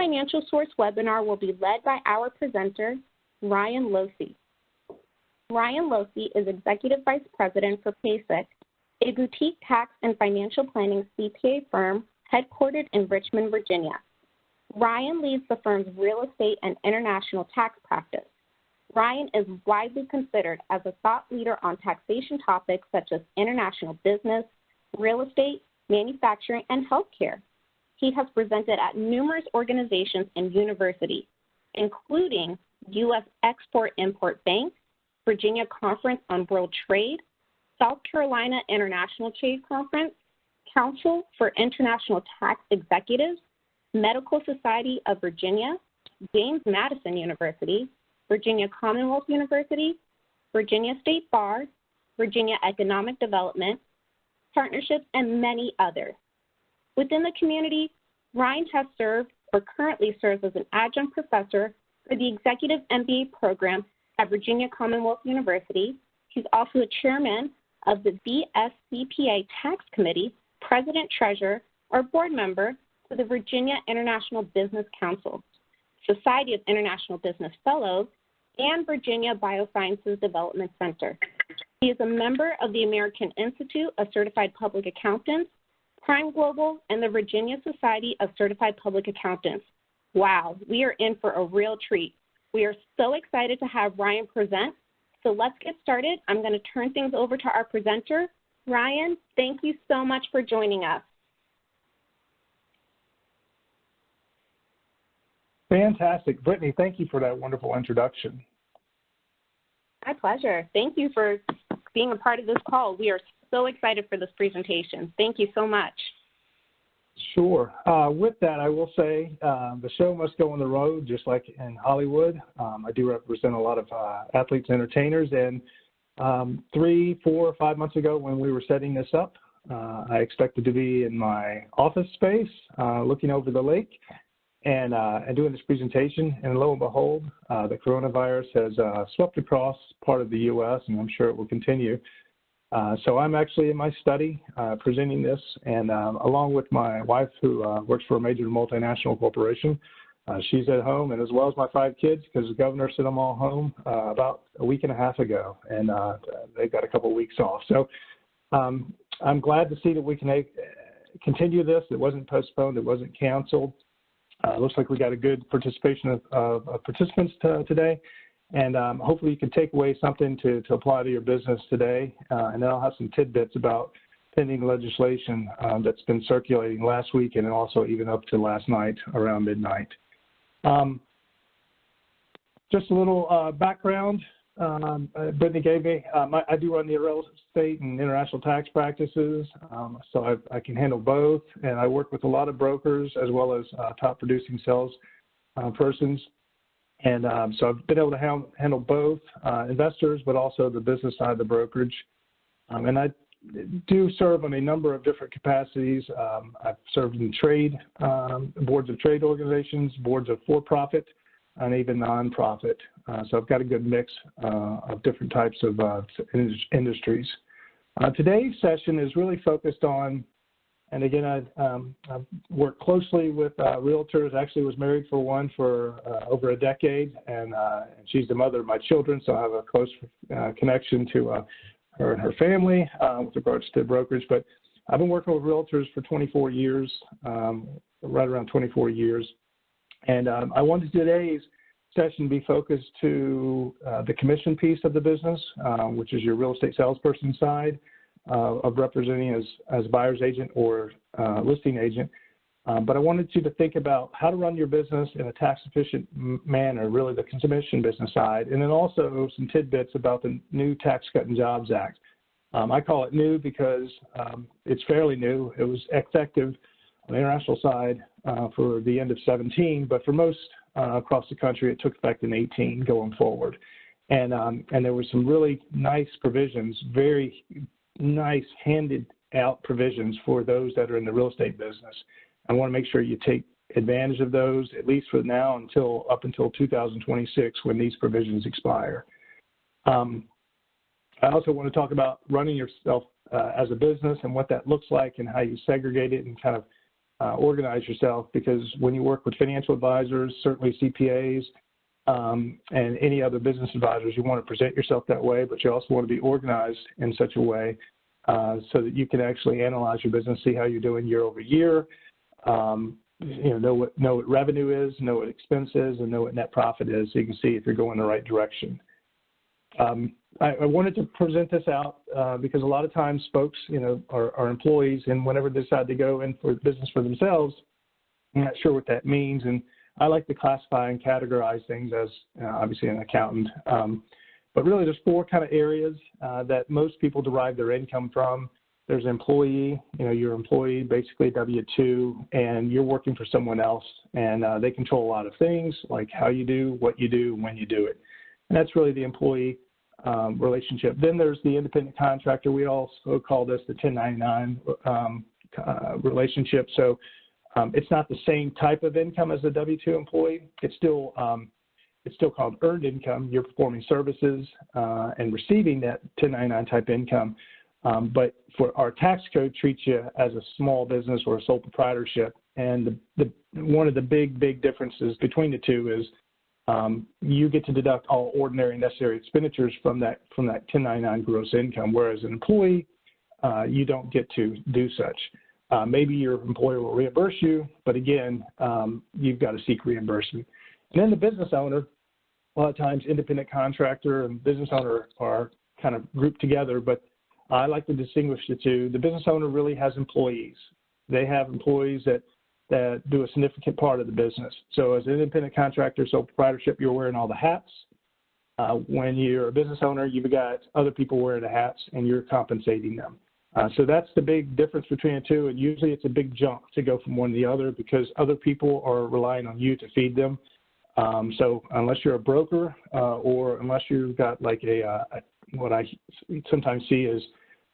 Financial Source webinar will be led by our presenter, Ryan Losey. Ryan Losey is Executive Vice President for PASIC, a boutique tax and financial planning CPA firm headquartered in Richmond, Virginia. Ryan leads the firm's real estate and international tax practice. Ryan is widely considered as a thought leader on taxation topics such as international business, real estate, manufacturing, and healthcare. He has presented at numerous organizations and universities, including U.S. Export-Import Bank, Virginia Conference on World Trade, South Carolina International Trade Conference, Council for International Tax Executives, Medical Society of Virginia, James Madison University, Virginia Commonwealth University, Virginia State Bar, Virginia Economic Development, Partnerships, and many others. Within the community, Ryan has served or currently serves as an adjunct professor for the Executive MBA program at Virginia Commonwealth University. He's also a chairman of the VSCPA Tax Committee, president, treasurer, or board member to the Virginia International Business Council, Society of International Business Fellows, and Virginia Biosciences Development Center. He is a member of the American Institute of Certified Public Accountants, Prime Global, and the Virginia Society of Certified Public Accountants. Wow, we are in for a real treat. We are so excited to have Ryan present. So let's get started. I'm going to turn things over to our presenter. Ryan, thank you so much for joining us. Fantastic. Brittany, thank you for that wonderful introduction. My pleasure. Thank you for being a part of this call. We are so excited for this presentation. Thank you so much. Sure. With that, I will say the show must go on the road, just like in Hollywood. I do represent a lot of athletes and entertainers, and 3, 4, 5 months ago when we were setting this up, I expected to be in my office space looking over the lake and doing this presentation, and lo and behold, the coronavirus has swept across part of the U.S., and I'm sure it will continue. So I'm actually in my study presenting this, and along with my wife who works for a major multinational corporation. She's at home, and as well as my 5 kids, because the governor sent them all home about a week and a half ago, and they've got a couple of weeks off. So I'm glad to see that we can continue this. It wasn't postponed. It wasn't canceled. Looks like we got a good participation of participants today. And hopefully you can take away something to apply to your business today. And then I'll have some tidbits about pending legislation that's been circulating last week and also even up to last night around midnight. Just a little background Brittany gave me. I do run the real estate and international tax practices, so I can handle both. And I work with a lot of brokers as well as top producing sales persons. And so I've been able to handle both investors, but also the business side of the brokerage. And I do serve on a number of different capacities. I've served in trade, boards of trade organizations, boards of for-profit, and even nonprofit. So I've got a good mix of different types of industries. Today's session is really focused on, and again, I've worked closely with realtors. Actually was married for one for over a decade, and she's the mother of my children, so I have a close connection to her and her family with regards to brokerage. But I've been working with realtors for 24 years, right around 24 years. And I wanted today's session be focused to the commission piece of the business, which is your real estate salesperson side of representing as buyer's agent or listing agent. But I wanted you to think about how to run your business in a tax efficient manner, really the commission business side, and then also some tidbits about the new Tax Cut and Jobs Act. I call it new because it's fairly new. It was effective on the international side for the end of 17, but for most across the country, it took effect in 18 going forward. And there were some really nice provisions, very nice handed out provisions for those that are in the real estate business. I want to make sure you take advantage of those, at least for now up until 2026 when these provisions expire. I also want to talk about running yourself as a business and what that looks like and how you segregate it and kind of organize yourself, because when you work with financial advisors, certainly CPAs, and any other business advisors, you want to present yourself that way, but you also want to be organized in such a way so that you can actually analyze your business, see how you're doing year over year, know what revenue is, know what expense is, and know what net profit is, so you can see if you're going the right direction. I wanted to present this out because a lot of times folks, are employees, and whenever they decide to go in for business for themselves, I'm not sure what that means. And I like to classify and categorize things as obviously an accountant. But really there's four kind of areas that most people derive their income from. There's employee, you're an employee, basically W-2, and you're working for someone else, and they control a lot of things, like how you do, what you do, when you do it. And that's really the employee relationship. Then there's the independent contractor. We also call this the 1099 relationship. So it's not the same type of income as a W-2 employee. It's still called earned income. You're performing services and receiving that 1099 type income. But for our tax code treats you as a small business or a sole proprietorship. And one of the big differences between the two is you get to deduct all ordinary necessary expenditures from that 1099 gross income, whereas an employee, you don't get to do such. Maybe your employer will reimburse you, but again, you've got to seek reimbursement. And then the business owner, a lot of times independent contractor and business owner are kind of grouped together, but I like to distinguish the two. The business owner really has employees. They have employees that do a significant part of the business. So as an independent contractor, sole proprietorship, you're wearing all the hats. When you're a business owner, you've got other people wearing the hats and you're compensating them. So that's the big difference between the two, and usually it's a big jump to go from one to the other because other people are relying on you to feed them. So unless you're a broker or unless you've got like what I sometimes see is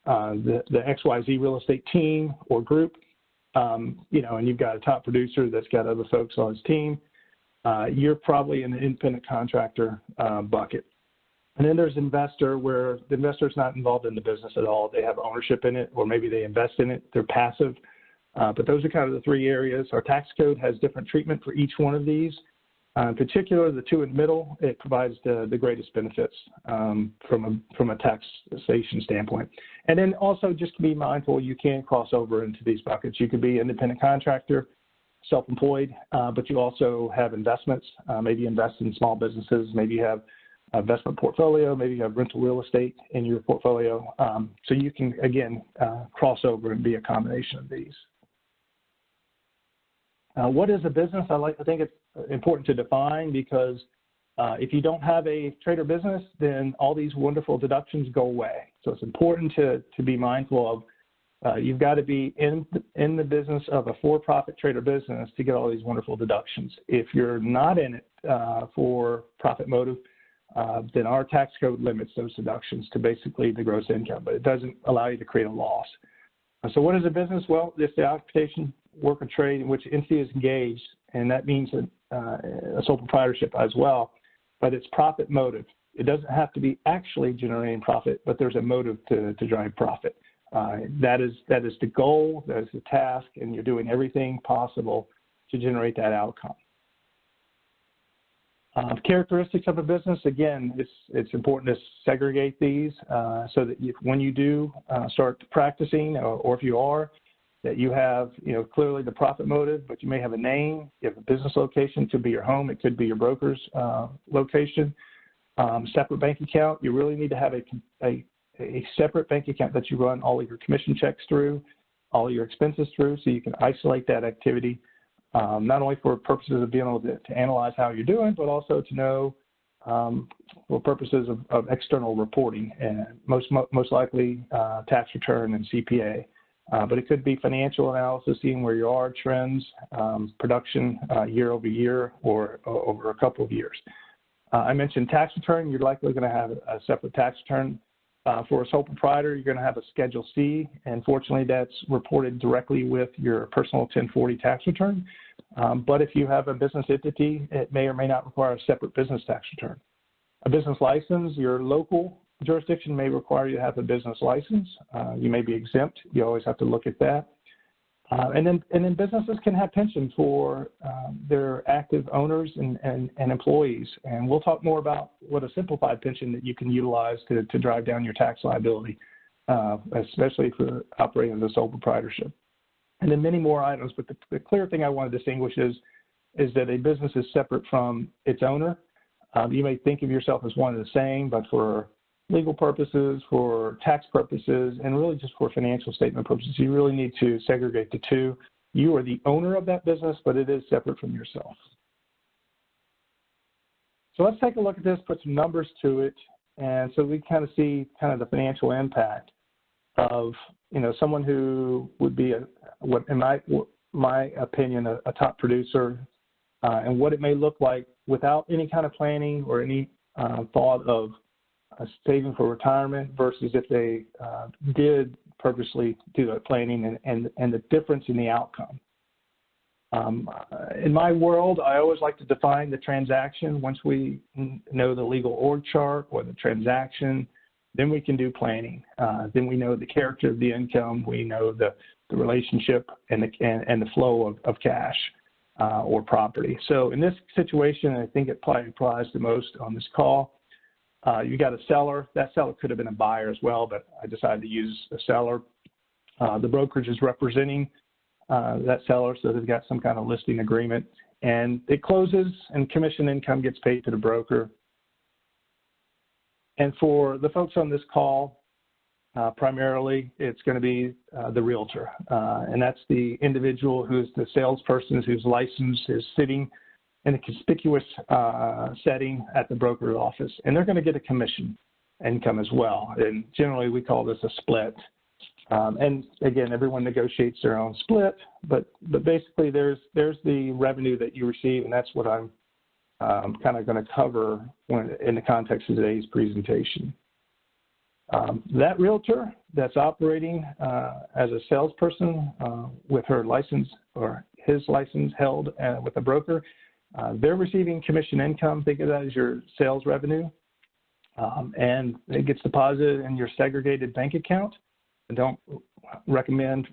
the XYZ real estate team or group, and you've got a top producer that's got other folks on his team, you're probably in the independent contractor bucket. And then there's investor, where the investor is not involved in the business at all. They have ownership in it, or maybe they invest in it. They're passive. But those are kind of the three areas. Our tax code has different treatment for each one of these. In particular, the two in the middle, it provides the greatest benefits from a taxation standpoint. And then also just to be mindful, you can cross over into these buckets. You could be independent contractor, self-employed, but you also have investments. Maybe you invest in small businesses. Maybe you have investment portfolio. Maybe you have rental real estate in your portfolio. So you can, again, cross over and be a combination of these. What is a business? I think it's important to define, because if you don't have a trade or business, then all these wonderful deductions go away. So it's important to be mindful of you've got to be in the business of a for-profit trade or business to get all these wonderful deductions. If you're not in it for profit motive, then our tax code limits those deductions to basically the gross income, but it doesn't allow you to create a loss. So what is a business? Well, it's the occupation, work, or trade in which entity is engaged, and that means a sole proprietorship as well, but it's profit motive. It doesn't have to be actually generating profit, but there's a motive to drive profit. That is the goal, that is the task, and you're doing everything possible to generate that outcome. Characteristics of a business, again, it's important to segregate these so that when you do start practicing, or if you are, that you have clearly the profit motive, but you may have a name, you have a business location, it could be your home, it could be your broker's location, separate bank account. You really need to have a separate bank account that you run all of your commission checks through, all of your expenses through, so you can isolate that activity. Not only for purposes of being able to analyze how you're doing, but also to know for purposes of external reporting, and most likely tax return and CPA. But it could be financial analysis, seeing where you are, trends, production year over year or over a couple of years. I mentioned tax return. You're likely going to have a separate tax return. For a sole proprietor, you're going to have a Schedule C, and fortunately that's reported directly with your personal 1040 tax return. But if you have a business entity, it may or may not require a separate business tax return. A business license, your local jurisdiction may require you to have a business license. You may be exempt. You always have to look at that. And then businesses can have pension for their active owners and employees. And we'll talk more about what a simplified pension that you can utilize to drive down your tax liability, especially for operating as a sole proprietorship. And then many more items, but the clear thing I want to distinguish is that a business is separate from its owner. You may think of yourself as one and the same, but for legal purposes, for tax purposes, and really just for financial statement purposes, you really need to segregate the two. You are the owner of that business, but it is separate from yourself. So let's take a look at this, put some numbers to it, and so we kind of see kind of the financial impact of, you know, someone who would be, in my opinion, a top producer, and what it may look like without any kind of planning or any thought of saving for retirement versus if they did purposely do the planning and the difference in the outcome. In my world, I always like to define the transaction. Once we know the legal org chart or the transaction, then we can do planning. Then we know the character of the income. We know the relationship and the flow of cash or property. So in this situation, I think it probably applies the most on this call. You got a seller. That seller could have been a buyer as well, but I decided to use a seller. The brokerage is representing that seller, so they've got some kind of listing agreement. And it closes, and commission income gets paid to the broker. And for the folks on this call, primarily, it's going to be the realtor. And that's the individual who's the salesperson whose license is sitting in a conspicuous setting at the broker's office, and they're going to get a commission income as well. And generally, we call this a split. And again, everyone negotiates their own split, but basically, there's the revenue that you receive, and that's what I'm kind of going to cover in the context of today's presentation. That realtor that's operating as a salesperson with her license or his license held with a broker, they're receiving commission income. Think of that as your sales revenue, and it gets deposited in your segregated bank account. I don't recommend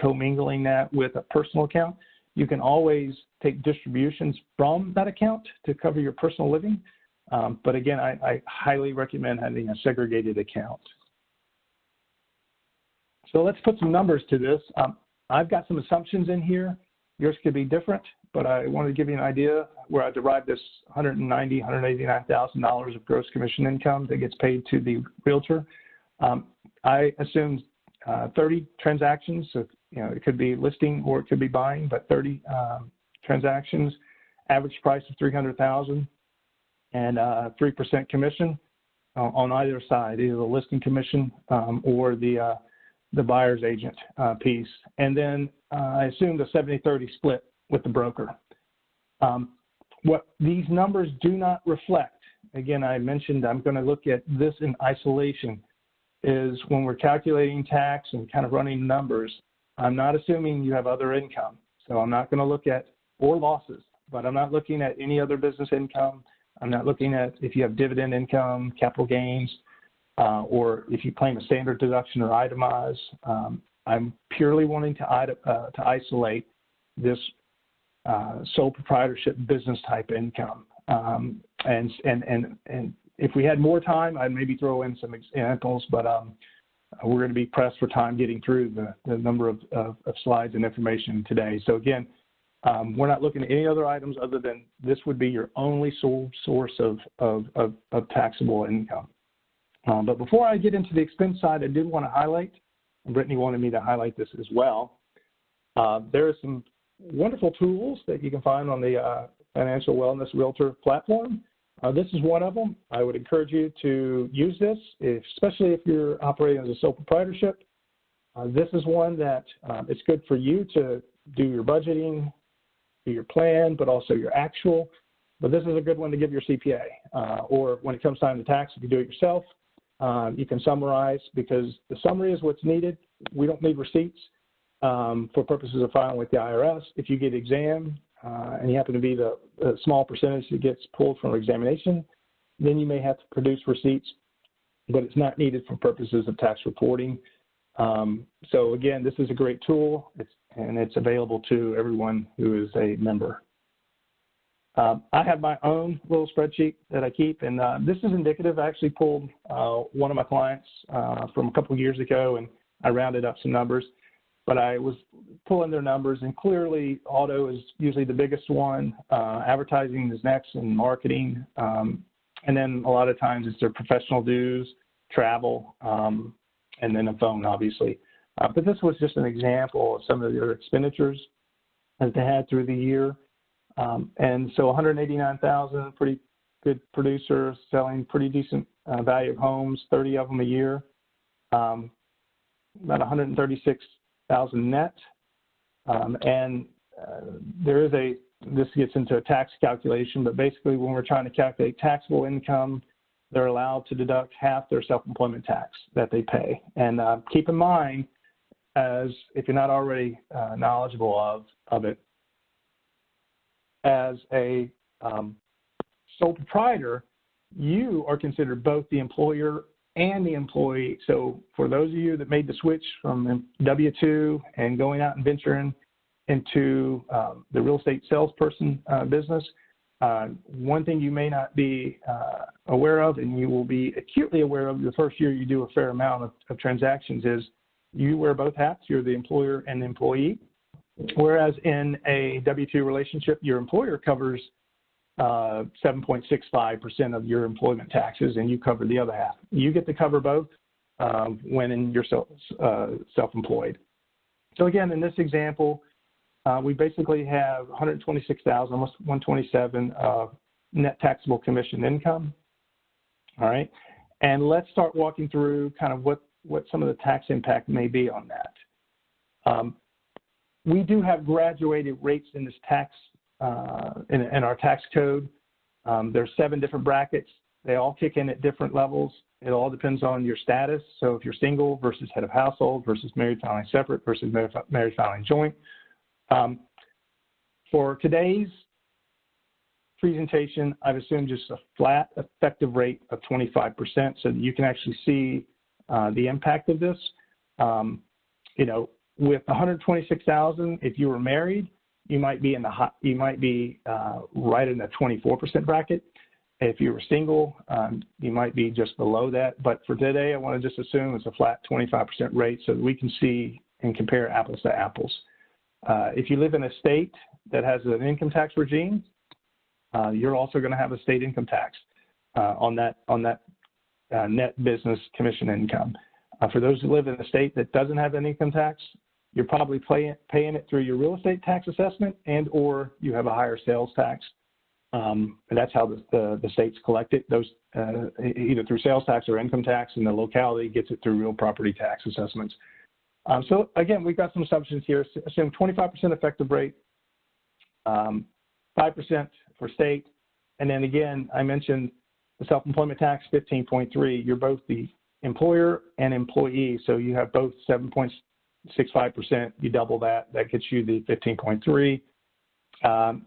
commingling that with a personal account. You can always take distributions from that account to cover your personal living, but again, I highly recommend having a segregated account. So let's put some numbers to this. I've got some assumptions in here. Yours could be different, but I wanted to give you an idea where I derived this $190,000, $189,000 of gross commission income that gets paid to the realtor. I assumed 30 transactions, so you know it could be listing or it could be buying, but 30 transactions, average price of $300,000, and 3% commission on either side, either the listing commission or the buyer's agent piece. And then I assumed a 70-30 split with the broker. What these numbers do not reflect, again, I mentioned I'm going to look at this in isolation, is when we're calculating tax and kind of running numbers, I'm not assuming you have other income. So I'm not going to look at, or losses, but I'm not looking at any other business income. I'm not looking at if you have dividend income, capital gains, or if you claim a standard deduction or itemize. I'm purely wanting to isolate this sole proprietorship business type income. And if we had more time, I'd maybe throw in some examples, but we're going to be pressed for time getting through the number of slides and information today. So again, we're not looking at any other items other than this would be your only sole source of taxable income. But before I get into the expense side, I did want to highlight, and Brittany wanted me to highlight this as well. There are some wonderful tools that you can find on the Financial Wellness Realtor platform. This is one of them. I would encourage you to use this, especially if you're operating as a sole proprietorship. This is one that it's good for you to do your budgeting, do your plan, but also your actual. But this is a good one to give your CPA. Or when it comes time to tax, if you do it yourself, you can summarize, because the summary is what's needed. We don't need receipts for purposes of filing with the IRS. If you get exam and you happen to be the small percentage that gets pulled from examination, then you may have to produce receipts, but it's not needed for purposes of tax reporting. So again, this is a great tool. and it's available to everyone who is a member. I have my own little spreadsheet that I keep, and this is indicative. I actually pulled one of my clients from a couple of years ago, and I rounded up some numbers. But I was pulling their numbers, and clearly auto is usually the biggest one. Advertising is next, and marketing. And then a lot of times it's their professional dues, travel, and then a phone, obviously. But this was just an example of some of their expenditures that they had through the year. And so 189,000, pretty good producer, selling pretty decent value of homes, 30 of them a year. About 136,000 net. There is this gets into a tax calculation, but basically when we're trying to calculate taxable income, they're allowed to deduct half their self-employment tax that they pay. And keep in mind, as if you're not already knowledgeable of it, as a sole proprietor, you are considered both the employer and the employee. So for those of you that made the switch from W-2 and going out and venturing into the real estate salesperson business, one thing you may not be aware of, and you will be acutely aware of the first year you do a fair amount of transactions, is you wear both hats. You're the employer and the employee. Whereas in a W-2 relationship, your employer covers 7.65% of your employment taxes, and you cover the other half. You get to cover both when you're self-employed. So again, in this example, we basically have 126,000, almost 127 of net taxable commission income. All right, and let's start walking through kind of what some of the tax impact may be on that. We do have graduated rates in this tax, in our tax code. There's 7 different brackets. They all kick in at different levels. It all depends on your status. So if you're single versus head of household versus married filing separate versus married filing joint. For today's presentation, I've assumed just a flat effective rate of 25% so that you can actually see the impact of this. You know, with 126,000, if you were married, you might be right in the 24% bracket. If you were single, you might be just below that. But for today, I want to just assume it's a flat 25% rate so that we can see and compare apples to apples. If you live in a state that has an income tax regime, you're also going to have a state income tax on that net business commission income. For those who live in a state that doesn't have an income tax, you're probably paying it through your real estate tax assessment, and or you have a higher sales tax. And that's how the states collect it, those either through sales tax or income tax, and the locality gets it through real property tax assessments. So again, we've got some assumptions here. Assume 25% effective rate, 5% for state, and then again, I mentioned the self-employment tax, 15.3. You're both the employer and employee, so you have both 7.65%. You double that, that gets you the 15.3.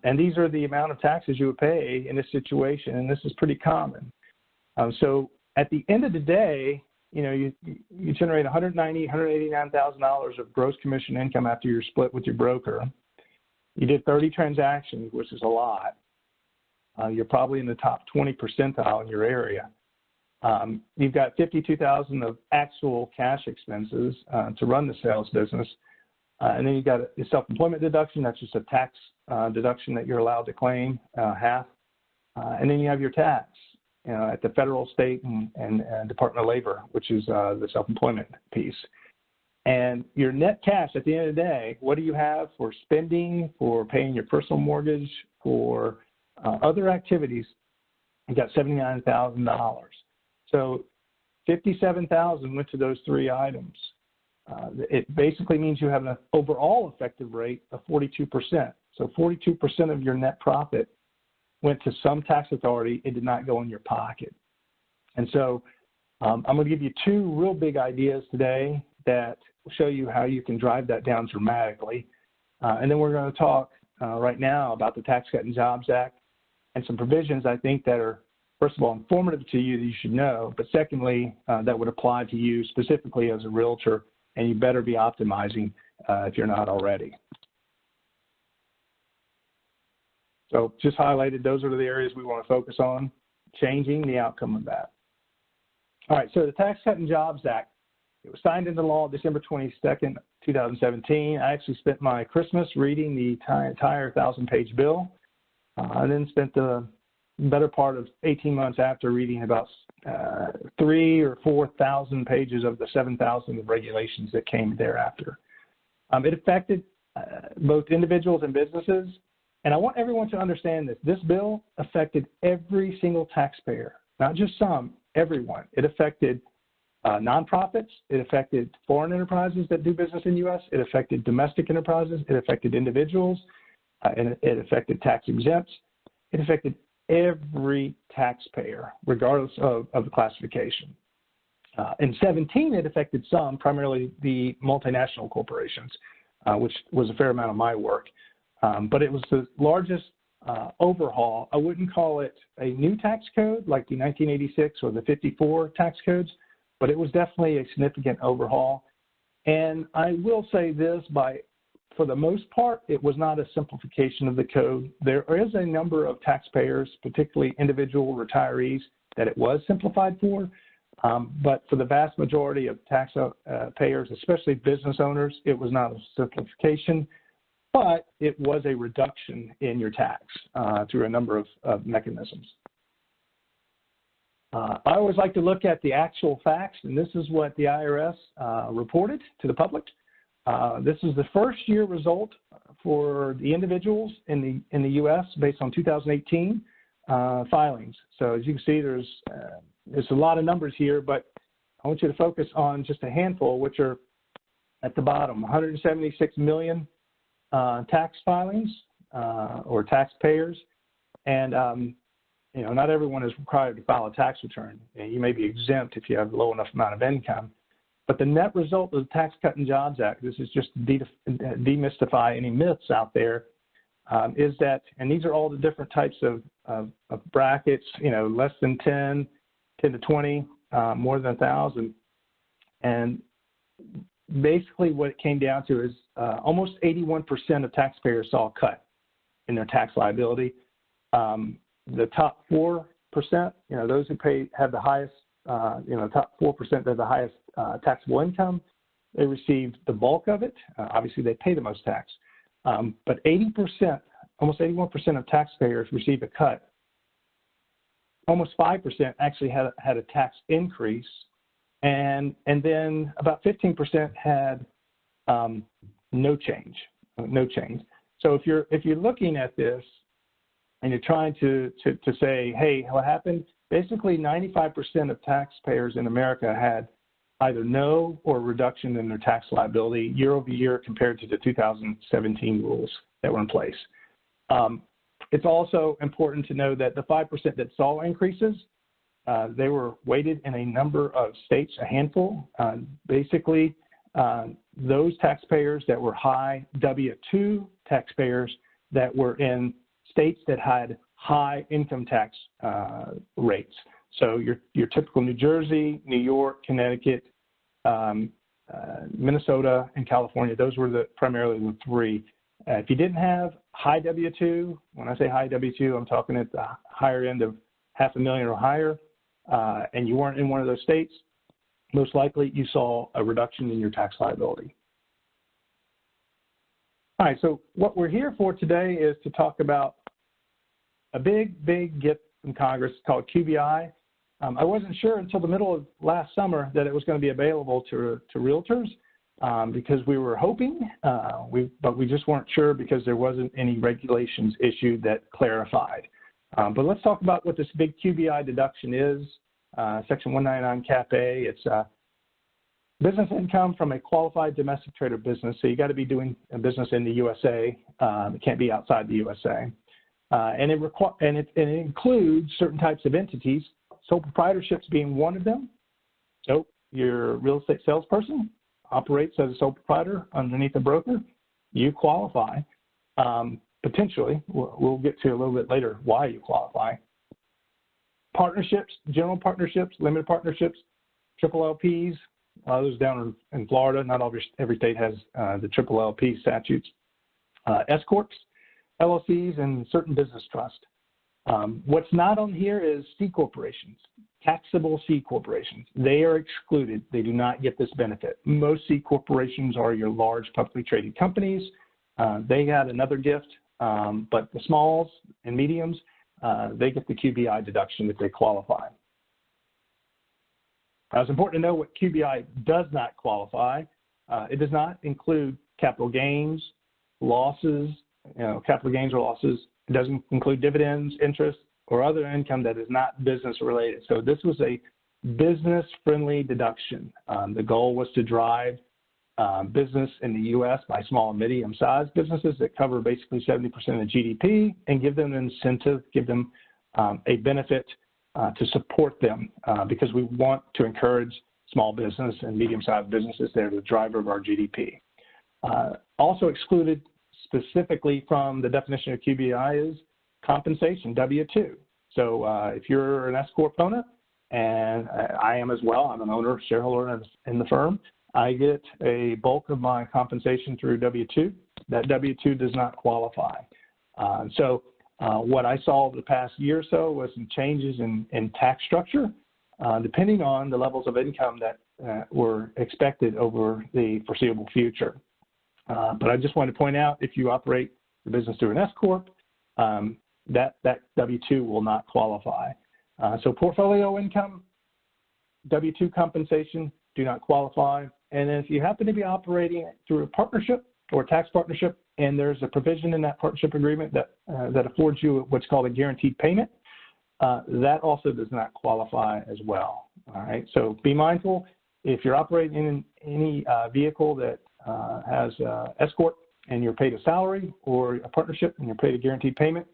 And these are the amount of taxes you would pay in this situation, and this is pretty common. So at the end of the day, you know, you generate $189,000 of gross commission income after you're split with your broker. You did 30 transactions, which is a lot. You're probably in the top 20 percentile in your area. You've got $52,000 of actual cash expenses to run the sales business. And then you've got a self-employment deduction. That's just a tax deduction that you're allowed to claim, half. And then you have your tax, you know, at the federal, state, and Department of Labor, which is the self-employment piece. And your net cash at the end of the day, what do you have for spending, for paying your personal mortgage, for other activities? You got $79,000. So $57,000 went to those 3 items. It basically means you have an overall effective rate of 42%. So 42% of your net profit went to some tax authority. It did not go in your pocket. And so I'm going to give you 2 real big ideas today that will show you how you can drive that down dramatically. And then we're going to talk right now about the Tax Cut and Jobs Act and some provisions I think that are, first of all, informative to you that you should know, but secondly, that would apply to you specifically as a realtor, and you better be optimizing if you're not already. So just highlighted, those are the areas we want to focus on, changing the outcome of that. All right, so the Tax Cut and Jobs Act, it was signed into law December 22nd, 2017. I actually spent my Christmas reading the entire 1,000-page bill. I then spent the better part of 18 months after reading about 3,000 or 4,000 pages of the 7,000 of regulations that came thereafter. It affected both individuals and businesses. And I want everyone to understand this. This bill affected every single taxpayer, not just some, everyone. It affected nonprofits. It affected foreign enterprises that do business in the U.S. It affected domestic enterprises. It affected individuals. And it affected tax exempts. It affected every taxpayer, regardless of the classification. In 17, it affected some, primarily the multinational corporations, which was a fair amount of my work. But it was the largest overhaul. I wouldn't call it a new tax code like the 1986 or the 54 tax codes, but it was definitely a significant overhaul. And I will say this, for the most part, it was not a simplification of the code. There is a number of taxpayers, particularly individual retirees, that it was simplified for. But for the vast majority of taxpayers, especially business owners, it was not a simplification. But it was a reduction in your tax through a number of mechanisms. I always like to look at the actual facts, and this is what the IRS reported to the public. This is the first year result for the individuals in the U.S. based on 2018 filings. So as you can see, there's a lot of numbers here, but I want you to focus on just a handful, which are at the bottom, 176 million tax filings or taxpayers, and not everyone is required to file a tax return. You may be exempt if you have a low enough amount of income, but the net result of the Tax Cut and Jobs Act, this is just to demystify any myths out there, is that, and these are all the different types of brackets, less than 10 to 20, more than 1,000, and basically what it came down to is almost 81% of taxpayers saw a cut in their tax liability. The top 4%, those who have the highest, top 4% that have the highest taxable income, they received the bulk of it. Obviously, they pay the most tax. But 80%, almost 81% of taxpayers received a cut. Almost 5% actually had a tax increase. And then about 15% had no change. So if you're looking at this and you're trying to say, hey, what happened? Basically, 95% of taxpayers in America had either no or reduction in their tax liability year over year compared to the 2017 rules that were in place. It's also important to know that the 5% that saw increases, they were weighted in a number of states, a handful. Basically, those taxpayers that were high W-2 taxpayers that were in states that had high income tax rates. So your typical New Jersey, New York, Connecticut, Minnesota, and California, those were primarily the three. If you didn't have high W-2, when I say high W-2, I'm talking at the higher end of $500,000 or higher, and you weren't in one of those states, most likely you saw a reduction in your tax liability. All right, so what we're here for today is to talk about a big gift from Congress called QBI. I wasn't sure until the middle of last summer that it was going to be available to realtors because we were hoping, but we just weren't sure because there wasn't any regulations issued that clarified. But let's talk about what this big QBI deduction is. Section 199 Cap A, it's business income from a qualified domestic trader business. So you got to be doing a business in the USA. It can't be outside the USA. And it includes certain types of entities, sole proprietorships being one of them. So your real estate salesperson operates as a sole proprietor underneath a broker. You qualify. Potentially, we'll get to a little bit later why you qualify. Partnerships, general partnerships, limited partnerships, triple LPs, Those down in Florida. Not every state has the triple LP statutes. S corps, LLCs, and certain business trusts. What's not on here is C corporations, taxable C corporations. They are excluded. They do not get this benefit. Most C corporations are your large publicly traded companies. They got another gift, but the smalls and mediums, they get the QBI deduction if they qualify. It's important to know what QBI does not qualify. It does not include capital gains, losses, capital gains or losses. It doesn't include dividends, interest, or other income that is not business related. So this was a business-friendly deduction. The goal was to drive business in the U.S. by small and medium-sized businesses that cover basically 70% of GDP and give them an incentive, give them a benefit to support them because we want to encourage small business and medium-sized businesses. They're the driver of our GDP. Also excluded specifically from the definition of QBI is compensation, W-2. So if you're an S Corp owner, and I am as well, I'm an owner, shareholder in the firm, I get a bulk of my compensation through W-2. That W-2 does not qualify. What I saw over the past year or so was some changes in tax structure, depending on the levels of income that were expected over the foreseeable future. But I just wanted to point out, if you operate the business through an S Corp, that W-2 will not qualify. So portfolio income, W-2 compensation do not qualify. And if you happen to be operating through a partnership or a tax partnership, and there's a provision in that partnership agreement that affords you what's called a guaranteed payment, that also does not qualify as well. All right, so be mindful. If you're operating in any vehicle that has S Corp and you're paid a salary, or a partnership and you're paid a guaranteed payment,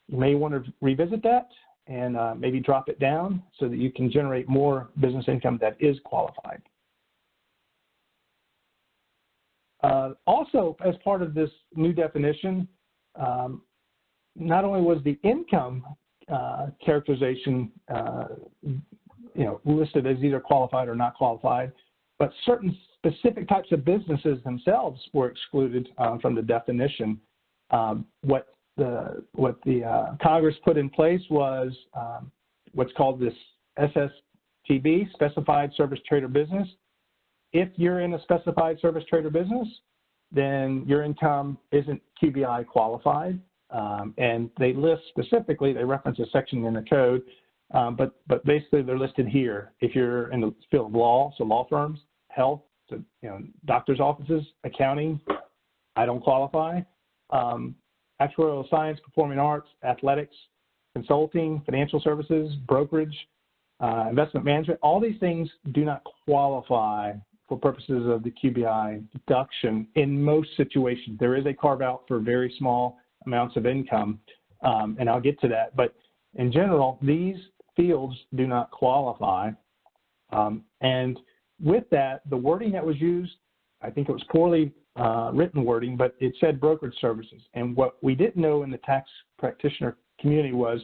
you may want to revisit that and maybe drop it down so that you can generate more business income that is qualified. Also, as part of this new definition, not only was the income characterization listed as either qualified or not qualified, but certain specific types of businesses themselves were excluded from the definition. What the Congress put in place was what's called this SSTB, Specified Service Trader Business. If you're in a specified service trader business, then your income isn't QBI qualified. And they list specifically, they reference a section in the code, but basically they're listed here. If you're in the field of law, so law firms, health, so, doctor's offices, accounting, I don't qualify. Actuarial science, performing arts, athletics, consulting, financial services, brokerage, investment management, all these things do not qualify for purposes of the QBI deduction in most situations. There is a carve out for very small amounts of income, and I'll get to that. But in general, these fields do not qualify. And with that, the wording that was used, I think it was poorly written wording, but it said brokerage services. And what we didn't know in the tax practitioner community was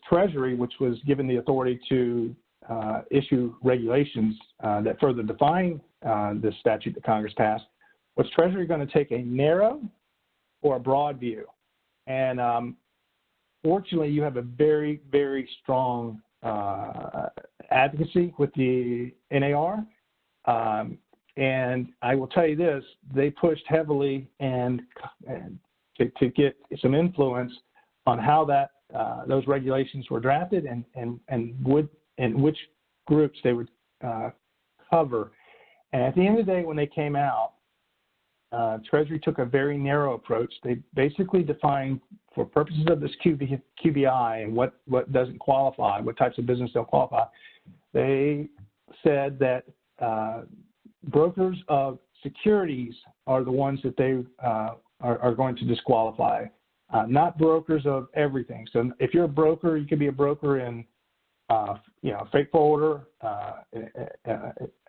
Treasury, which was given the authority to issue regulations that further define the statute that Congress passed, was Treasury going to take a narrow or a broad view? And fortunately, you have a very, very strong advocacy with the NAR. And I will tell you this, they pushed heavily and to get some influence on how that those regulations were drafted and which groups they would cover. And at the end of the day, when they came out, Treasury took a very narrow approach. They basically defined, for purposes of this QBI and what doesn't qualify, what types of business don't qualify, they said that brokers of securities are the ones that they are going to disqualify, not brokers of everything. So if you're a broker, you could be a broker in freight forwarder,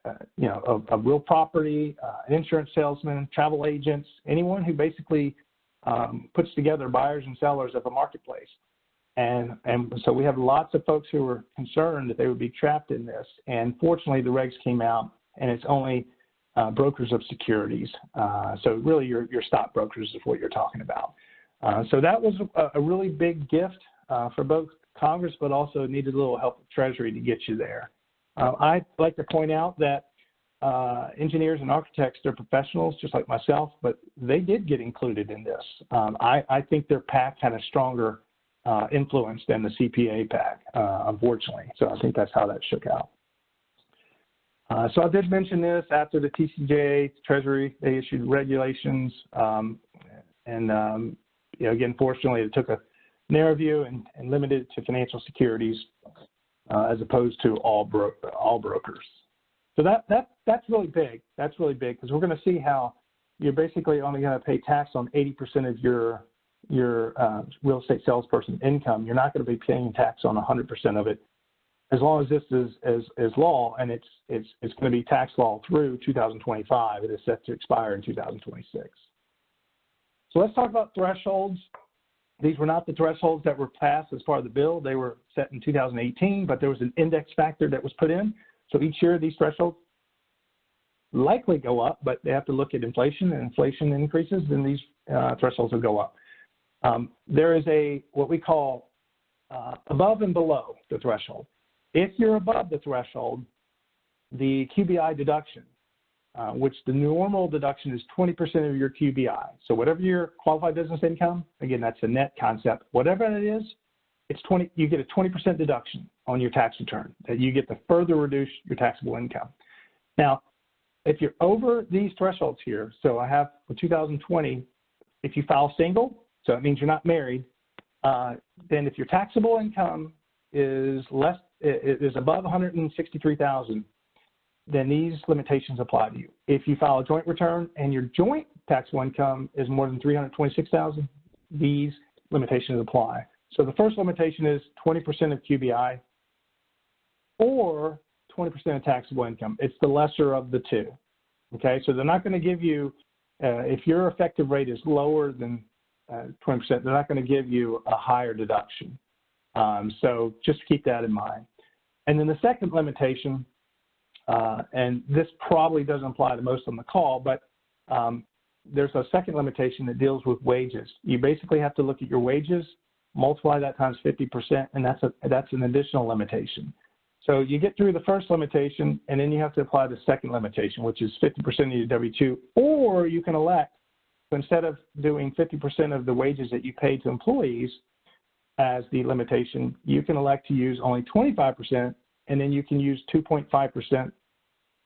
of real property, an insurance salesman, travel agents, anyone who basically puts together buyers and sellers of a marketplace. And so we have lots of folks who were concerned that they would be trapped in this. And fortunately, the regs came out and it's only brokers of securities. So really your stockbrokers is what you're talking about. So that was a really big gift for both Congress, but also needed a little help with Treasury to get you there. I'd like to point out that engineers and architects, they're professionals just like myself, but they did get included in this. I think their PAC had a stronger influence than the CPA PAC, unfortunately. So I think that's how that shook out. So I did mention this after the TCJA, Treasury, they issued regulations, you know, again, fortunately, it took a narrow view and limited it to financial securities as opposed to all brokers. So that's really big. That's really big because we're going to see how you're basically only going to pay tax on 80% of your real estate salesperson income. You're not going to be paying tax on 100% of it, as long as this is law, and it's going to be tax law through 2025. It is set to expire in 2026. So let's talk about thresholds. These were not the thresholds that were passed as part of the bill. They were set in 2018, but there was an index factor that was put in. So each year these thresholds likely go up, but they have to look at inflation, and inflation increases, then these thresholds will go up. There is what we call above and below the threshold. If you're above the threshold, the QBI deduction, which the normal deduction is 20% of your QBI. So whatever your qualified business income, again, that's a net concept. Whatever it is, it's 20. You get a 20% deduction on your tax return that you get to further reduce your taxable income. Now, if you're over these thresholds here, so I have for 2020, if you file single, so it means you're not married, then if your taxable income is above $163,000, then these limitations apply to you. If you file a joint return and your joint taxable income is more than $326,000, these limitations apply. So the first limitation is 20% of QBI or 20% of taxable income. It's the lesser of the two. Okay, so they're not going to give you, if your effective rate is lower than 20%, they're not going to give you a higher deduction. So just keep that in mind. And then the second limitation, and this probably doesn't apply to most on the call, but there's a second limitation that deals with wages. You basically have to look at your wages, multiply that times 50%, and that's an additional limitation. So you get through the first limitation, and then you have to apply the second limitation, which is 50% of your W-2, or you can elect, so instead of doing 50% of the wages that you pay to employees as the limitation, you can elect to use only 25%, and then you can use 2.5%.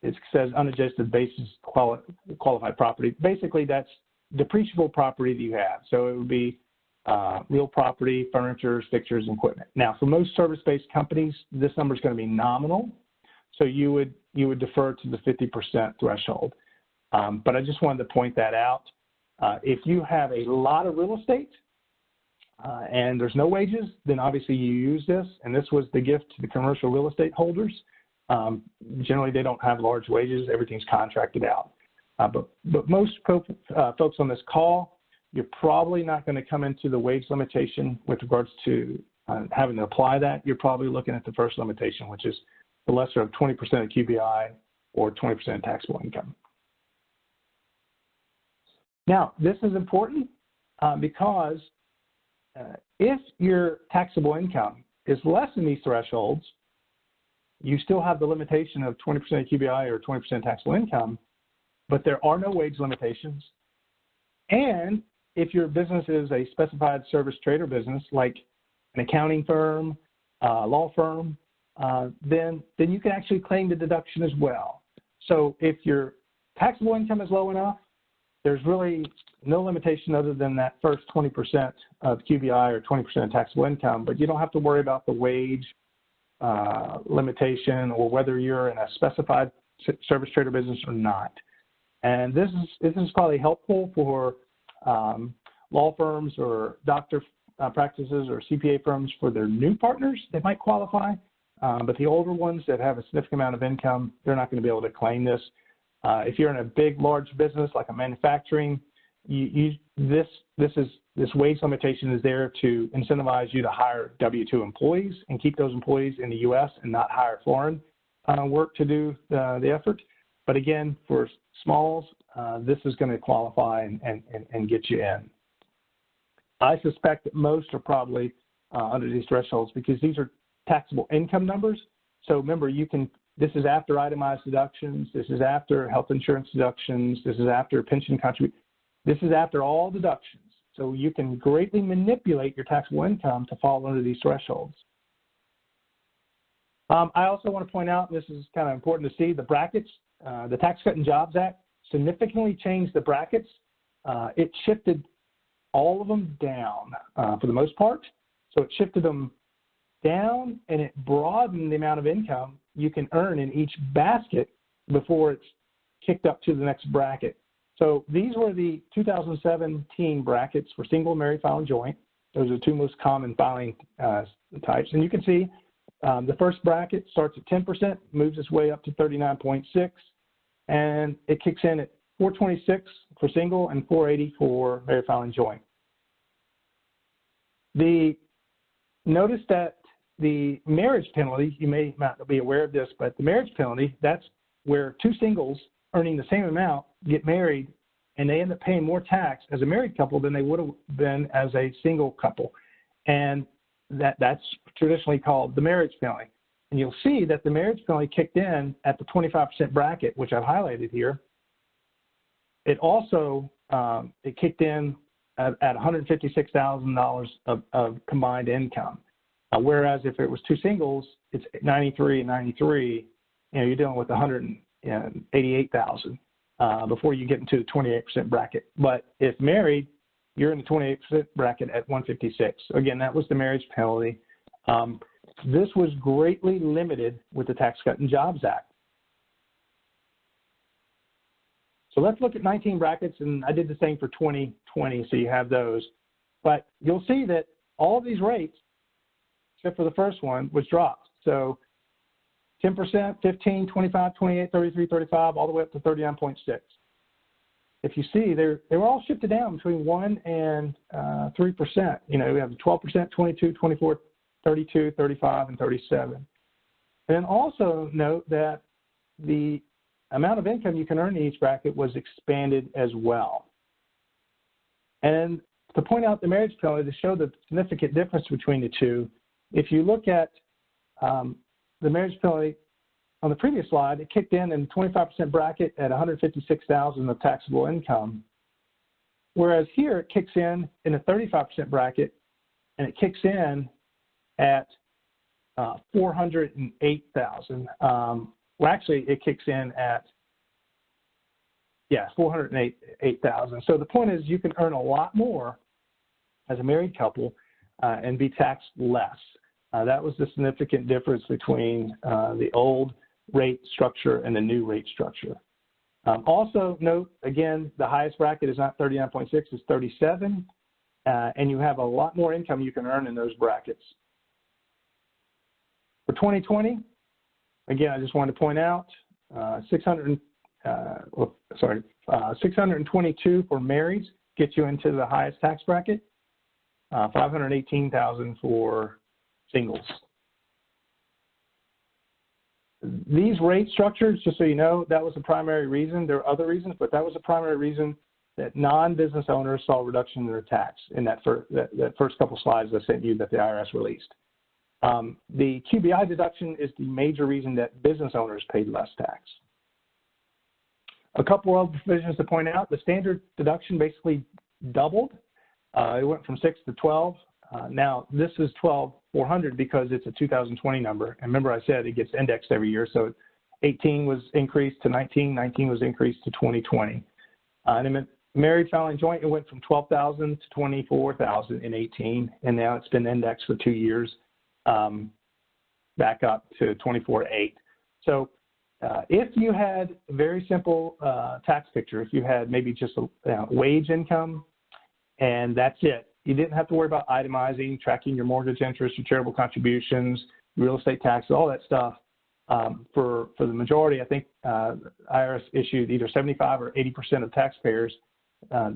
It says unadjusted basis qualified property. Basically, that's depreciable property that you have. So it would be real property, furniture, fixtures, and equipment. Now, for most service-based companies, this number is going to be nominal. So you would defer to the 50% threshold. But I just wanted to point that out. If you have a lot of real estate and there's no wages, then obviously you use this. And this was the gift to the commercial real estate holders. Generally, they don't have large wages. Everything's contracted out. But most folks on this call, you're probably not going to come into the wage limitation with regards to having to apply that. You're probably looking at the first limitation, which is the lesser of 20% of QBI or 20% of taxable income. Now, this is important because if your taxable income is less than these thresholds, you still have the limitation of 20% of QBI or 20% taxable income, but there are no wage limitations. And if your business is a specified service trader business, like an accounting firm, law firm, then you can actually claim the deduction as well. So if your taxable income is low enough, there's really no limitation other than that first 20% of QBI or 20% of taxable income, but you don't have to worry about the wage limitation or whether you're in a specified service trader business or not. And this is probably helpful for law firms or doctor practices or CPA firms for their new partners that might qualify, but the older ones that have a significant amount of income, they're not going to be able to claim this. If you're in a big, large business like a manufacturing, this wage limitation is there to incentivize you to hire W-2 employees and keep those employees in the U.S. and not hire foreign work to do the effort. But again, for smalls, this is going to qualify and get you in. I suspect that most are probably under these thresholds because these are taxable income numbers. So remember, this is after itemized deductions, this is after health insurance deductions, this is after pension contributions, this is after all deductions. So you can greatly manipulate your taxable income to fall under these thresholds. I also want to point out, this is kind of important to see, the brackets, the Tax Cut and Jobs Act significantly changed the brackets. It shifted all of them down for the most part. So it shifted them down and it broadened the amount of income you can earn in each basket before it's kicked up to the next bracket. So these were the 2017 brackets for single, married, filing, joint. Those are the two most common filing types. And you can see the first bracket starts at 10%, moves its way up to 39.6, and it kicks in at 426 for single and 480 for married, filing, joint. Notice that the marriage penalty, you may not be aware of this, but the marriage penalty, that's where two singles earning the same amount get married and they end up paying more tax as a married couple than they would have been as a single couple. And that's traditionally called the marriage penalty. And you'll see that the marriage penalty kicked in at the 25% bracket, which I've highlighted here. It also, it kicked in at $156,000 of combined income. Whereas if it was two singles, it's 93 and 93, you're dealing with 188,000 before you get into the 28% bracket. But if married, you're in the 28% bracket at 156. So again, that was the marriage penalty. This was greatly limited with the Tax Cut and Jobs Act. So let's look at 19 brackets, and I did the same for 2020, so you have those. But you'll see that all of these rates, except for the first one, was dropped. So 10%, 15, 25, 28, 33, 35, all the way up to 39.6. If you see, they were all shifted down between 1 and 3%. We have 12%, 22, 24, 32, 35, and 37. And then also note that the amount of income you can earn in each bracket was expanded as well. And to point out the marriage penalty, to show the significant difference between the two, if you look at the marriage penalty on the previous slide, it kicked in the 25% bracket at $156,000 of taxable income, whereas here it kicks in a 35% bracket, and it kicks in at $408,000. Well, actually, it kicks in at, $408,000. So the point is you can earn a lot more as a married couple and be taxed less. That was the significant difference between the old rate structure and the new rate structure. Also note, again, the highest bracket is not 39.6, it's 37, and you have a lot more income you can earn in those brackets. For 2020, again, I just wanted to point out 622 for marrieds gets you into the highest tax bracket, 518,000 for singles. These rate structures, just so you know, that was the primary reason. There are other reasons, but that was the primary reason that non-business owners saw a reduction in their tax in that first couple slides I sent you that the IRS released. The QBI deduction is the major reason that business owners paid less tax. A couple of provisions to point out: the standard deduction basically doubled. It went from 6 to 12. Now this is 12,400 because it's a 2020 number. And remember, I said it gets indexed every year. So 18 was increased to 19, 19 was increased to 2020. And then married, filing, joint, it went from 12,000 to 24,000 in 18, and now it's been indexed for 2 years. Back up to 24.8. So if you had a very simple tax picture, if you had maybe just a wage income and that's it, you didn't have to worry about itemizing, tracking your mortgage interest, your charitable contributions, real estate taxes, all that stuff. For the majority, I think IRS issued either 75 or 80% of taxpayers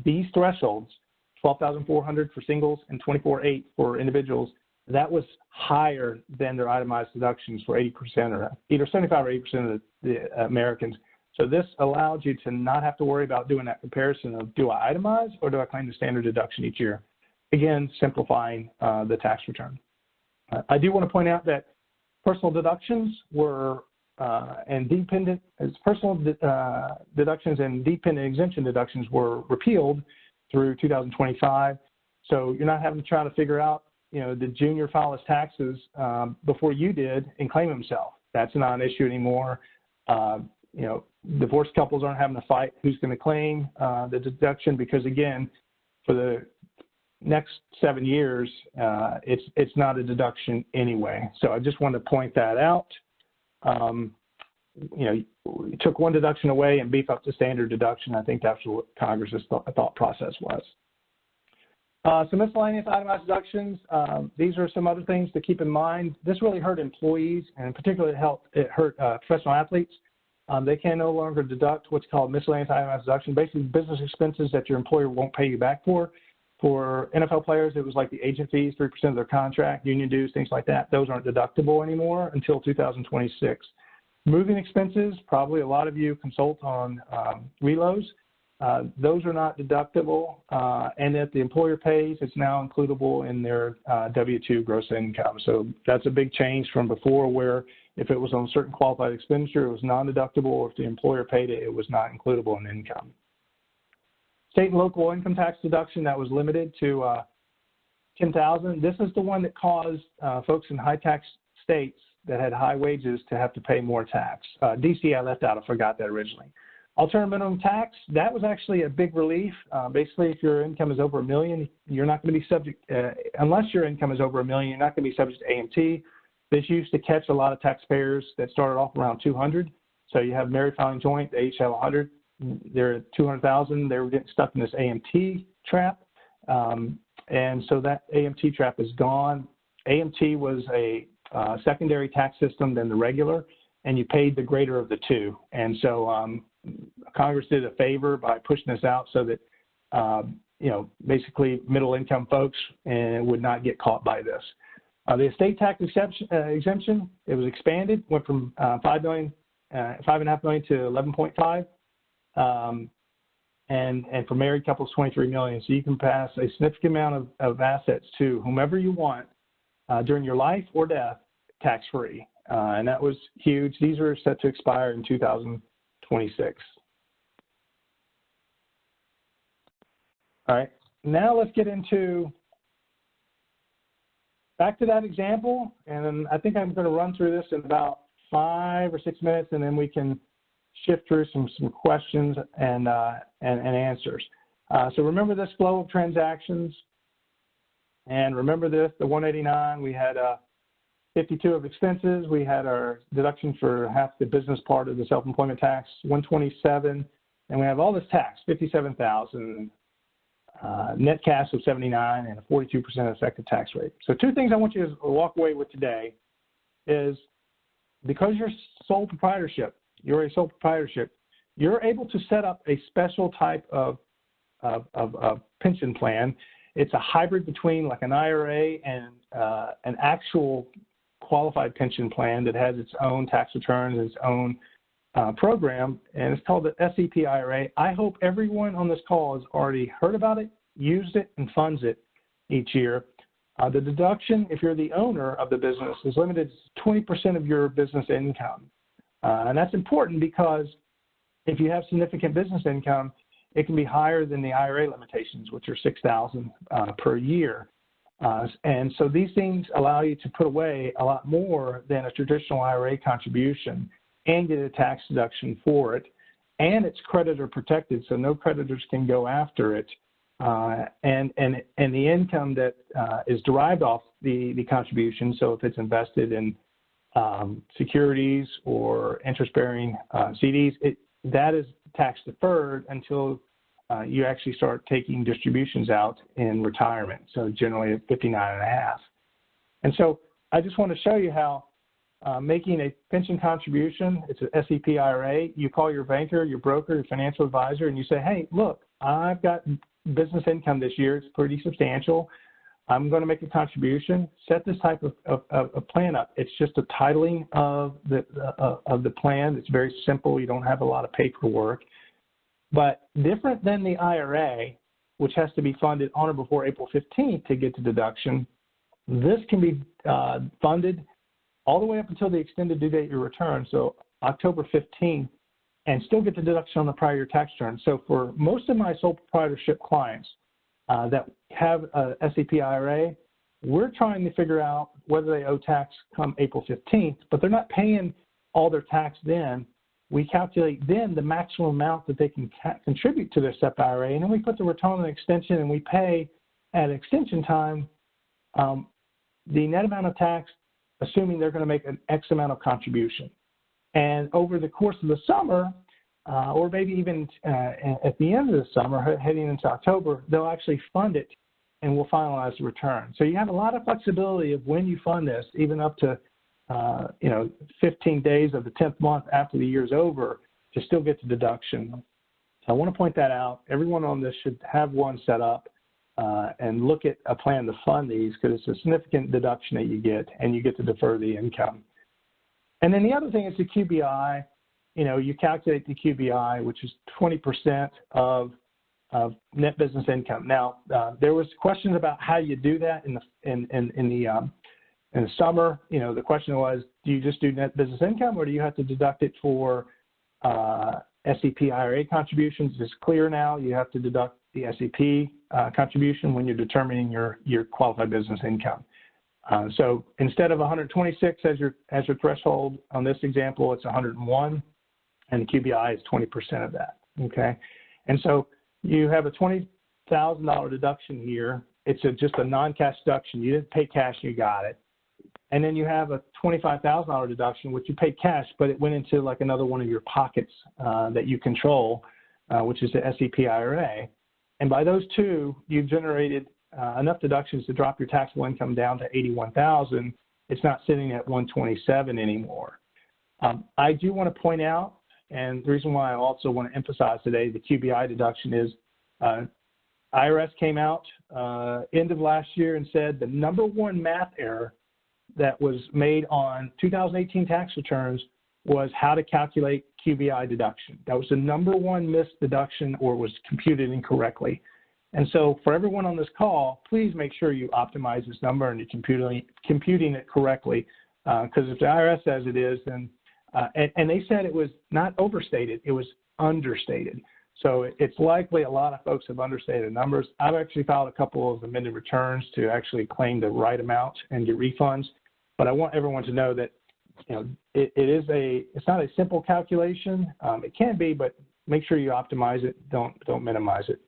these thresholds, 12,400 for singles and 24.8 for individuals. That was higher than their itemized deductions for 80% or either 75 or 80% of the Americans. So this allowed you to not have to worry about doing that comparison of, do I itemize or do I claim the standard deduction each year? Again, simplifying the tax return. I do want to point out that personal deductions were deductions and dependent exemption deductions were repealed through 2025. So you're not having to try to figure out, did junior file his taxes before you did and claim himself. That's not an issue anymore. Divorced couples aren't having to fight who's going to claim the deduction, because again, for the next 7 years, it's not a deduction anyway. So I just wanted to point that out. You took one deduction away and beef up the standard deduction. I think that's what Congress's thought process was. Some miscellaneous itemized deductions. These are some other things to keep in mind. This really hurt employees, and in particular it hurt professional athletes. They can no longer deduct what's called miscellaneous itemized deduction, basically business expenses that your employer won't pay you back for. For NFL players, it was like the agent fees, 3% of their contract, union dues, things like that. Those aren't deductible anymore until 2026. Moving expenses, probably a lot of you consult on reloads. Those are not deductible, and if the employer pays, it's now includable in their W-2 gross income. So that's a big change from before, where if it was on a certain qualified expenditure, it was non-deductible, or if the employer paid it, it was not includable in income. State and local income tax deduction, that was limited to $10,000. This is the one that caused folks in high tax states that had high wages to have to pay more tax. DC I left out, I forgot that originally. Alternative minimum tax, that was actually a big relief. Basically, if your income is over $1 million, you're not going to be subject, unless your income is over $1 million, you're not going to be subject to AMT. This used to catch a lot of taxpayers that started off around 200. So you have married filing joint, they each have 100. They're at 200,000. They were getting stuck in this AMT trap. And so that AMT trap is gone. AMT was a secondary tax system than the regular, and you paid the greater of the two. And so Congress did a favor by pushing this out so that, basically middle income folks would not get caught by this. The estate tax exemption, it was expanded, went from $5.5 million to 11.5. And for married couples, 23 million. So you can pass a significant amount of assets to whomever you want during your life or death, tax-free. And that was huge. These are set to expire in 2026. All right, now let's get back to that example. And I think I'm going to run through this in about 5 or 6 minutes, and then we can shift through some questions and answers. So remember this flow of transactions, and remember this, the 189, we had 52 of expenses. We had our deduction for half the business part of the self-employment tax, 127, and we have all this tax, 57,000, net cash of 79, and a 42% effective tax rate. So two things I want you to walk away with today is, because you're sole proprietorship, you're a sole proprietorship, you're able to set up a special type of pension plan. It's a hybrid between like an IRA and an actual qualified pension plan that has its own tax returns, its own program, and it's called the SEP IRA. I hope everyone on this call has already heard about it, used it, and funds it each year. The deduction, if you're the owner of the business, is limited to 20% of your business income. And that's important because if you have significant business income, it can be higher than the IRA limitations, which are $6,000 per year. And so these things allow you to put away a lot more than a traditional IRA contribution and get a tax deduction for it. And it's creditor protected, so no creditors can go after it. And the income that is derived off the contribution, so if it's invested in securities or interest-bearing CDs, that is tax deferred until you actually start taking distributions out in retirement, so generally at 59.5. And so I just want to show you how making a pension contribution, it's an SEP IRA, you call your banker, your broker, your financial advisor, and you say, hey, look, I've got business income this year. It's pretty substantial. I'm going to make a contribution. Set this type of plan up. It's just a titling of the plan. It's very simple. You don't have a lot of paperwork. But different than the IRA, which has to be funded on or before April 15th to get the deduction, this can be funded all the way up until the extended due date of your return, so October 15th, and still get the deduction on the prior year tax return. So for most of my sole proprietorship clients that have a SEP IRA, we're trying to figure out whether they owe tax come April 15th, but they're not paying all their tax then. We calculate then the maximum amount that they can contribute to their SEP IRA, and then we put the return on extension and we pay at extension time the net amount of tax, assuming they're going to make an X amount of contribution. And over the course of the summer, or maybe even at the end of the summer, heading into October, they'll actually fund it and we'll finalize the return. So you have a lot of flexibility of when you fund this, even up to 15 days of the 10th month after the year's over to still get the deduction. So I want to point that out. Everyone on this should have one set up and look at a plan to fund these, because it's a significant deduction that you get, and you get to defer the income. And then the other thing is the QBI. You calculate the QBI, which is 20% of net business income. Now, there was questions about how you do that in the summer. The question was, do you just do net business income, or do you have to deduct it for SEP IRA contributions? It's clear now. You have to deduct the SEP contribution when you're determining your qualified business income. So instead of 126 as your threshold on this example, it's 101, and the QBI is 20% of that. Okay, and so you have a $20,000 deduction here. It's just a non-cash deduction. You didn't pay cash, you got it. And then you have a $25,000 deduction, which you paid cash, but it went into like another one of your pockets that you control, which is the SEP IRA. And by those two, you've generated enough deductions to drop your taxable income down to $81,000. It's not sitting at $127 anymore. I do want to point out, and the reason why I also want to emphasize today the QBI deduction is IRS came out end of last year and said the number one math error that was made on 2018 tax returns was how to calculate QBI deduction. That was the number one missed deduction, or was computed incorrectly. And so for everyone on this call, please make sure you optimize this number and you're computing it correctly, because if the IRS says it is, then, and they said it was not overstated, it was understated. So it's likely a lot of folks have understated numbers. I've actually filed a couple of amended returns to actually claim the right amount and get refunds. But I want everyone to know that it's not a simple calculation. It can be, but make sure you optimize it. Don't minimize it.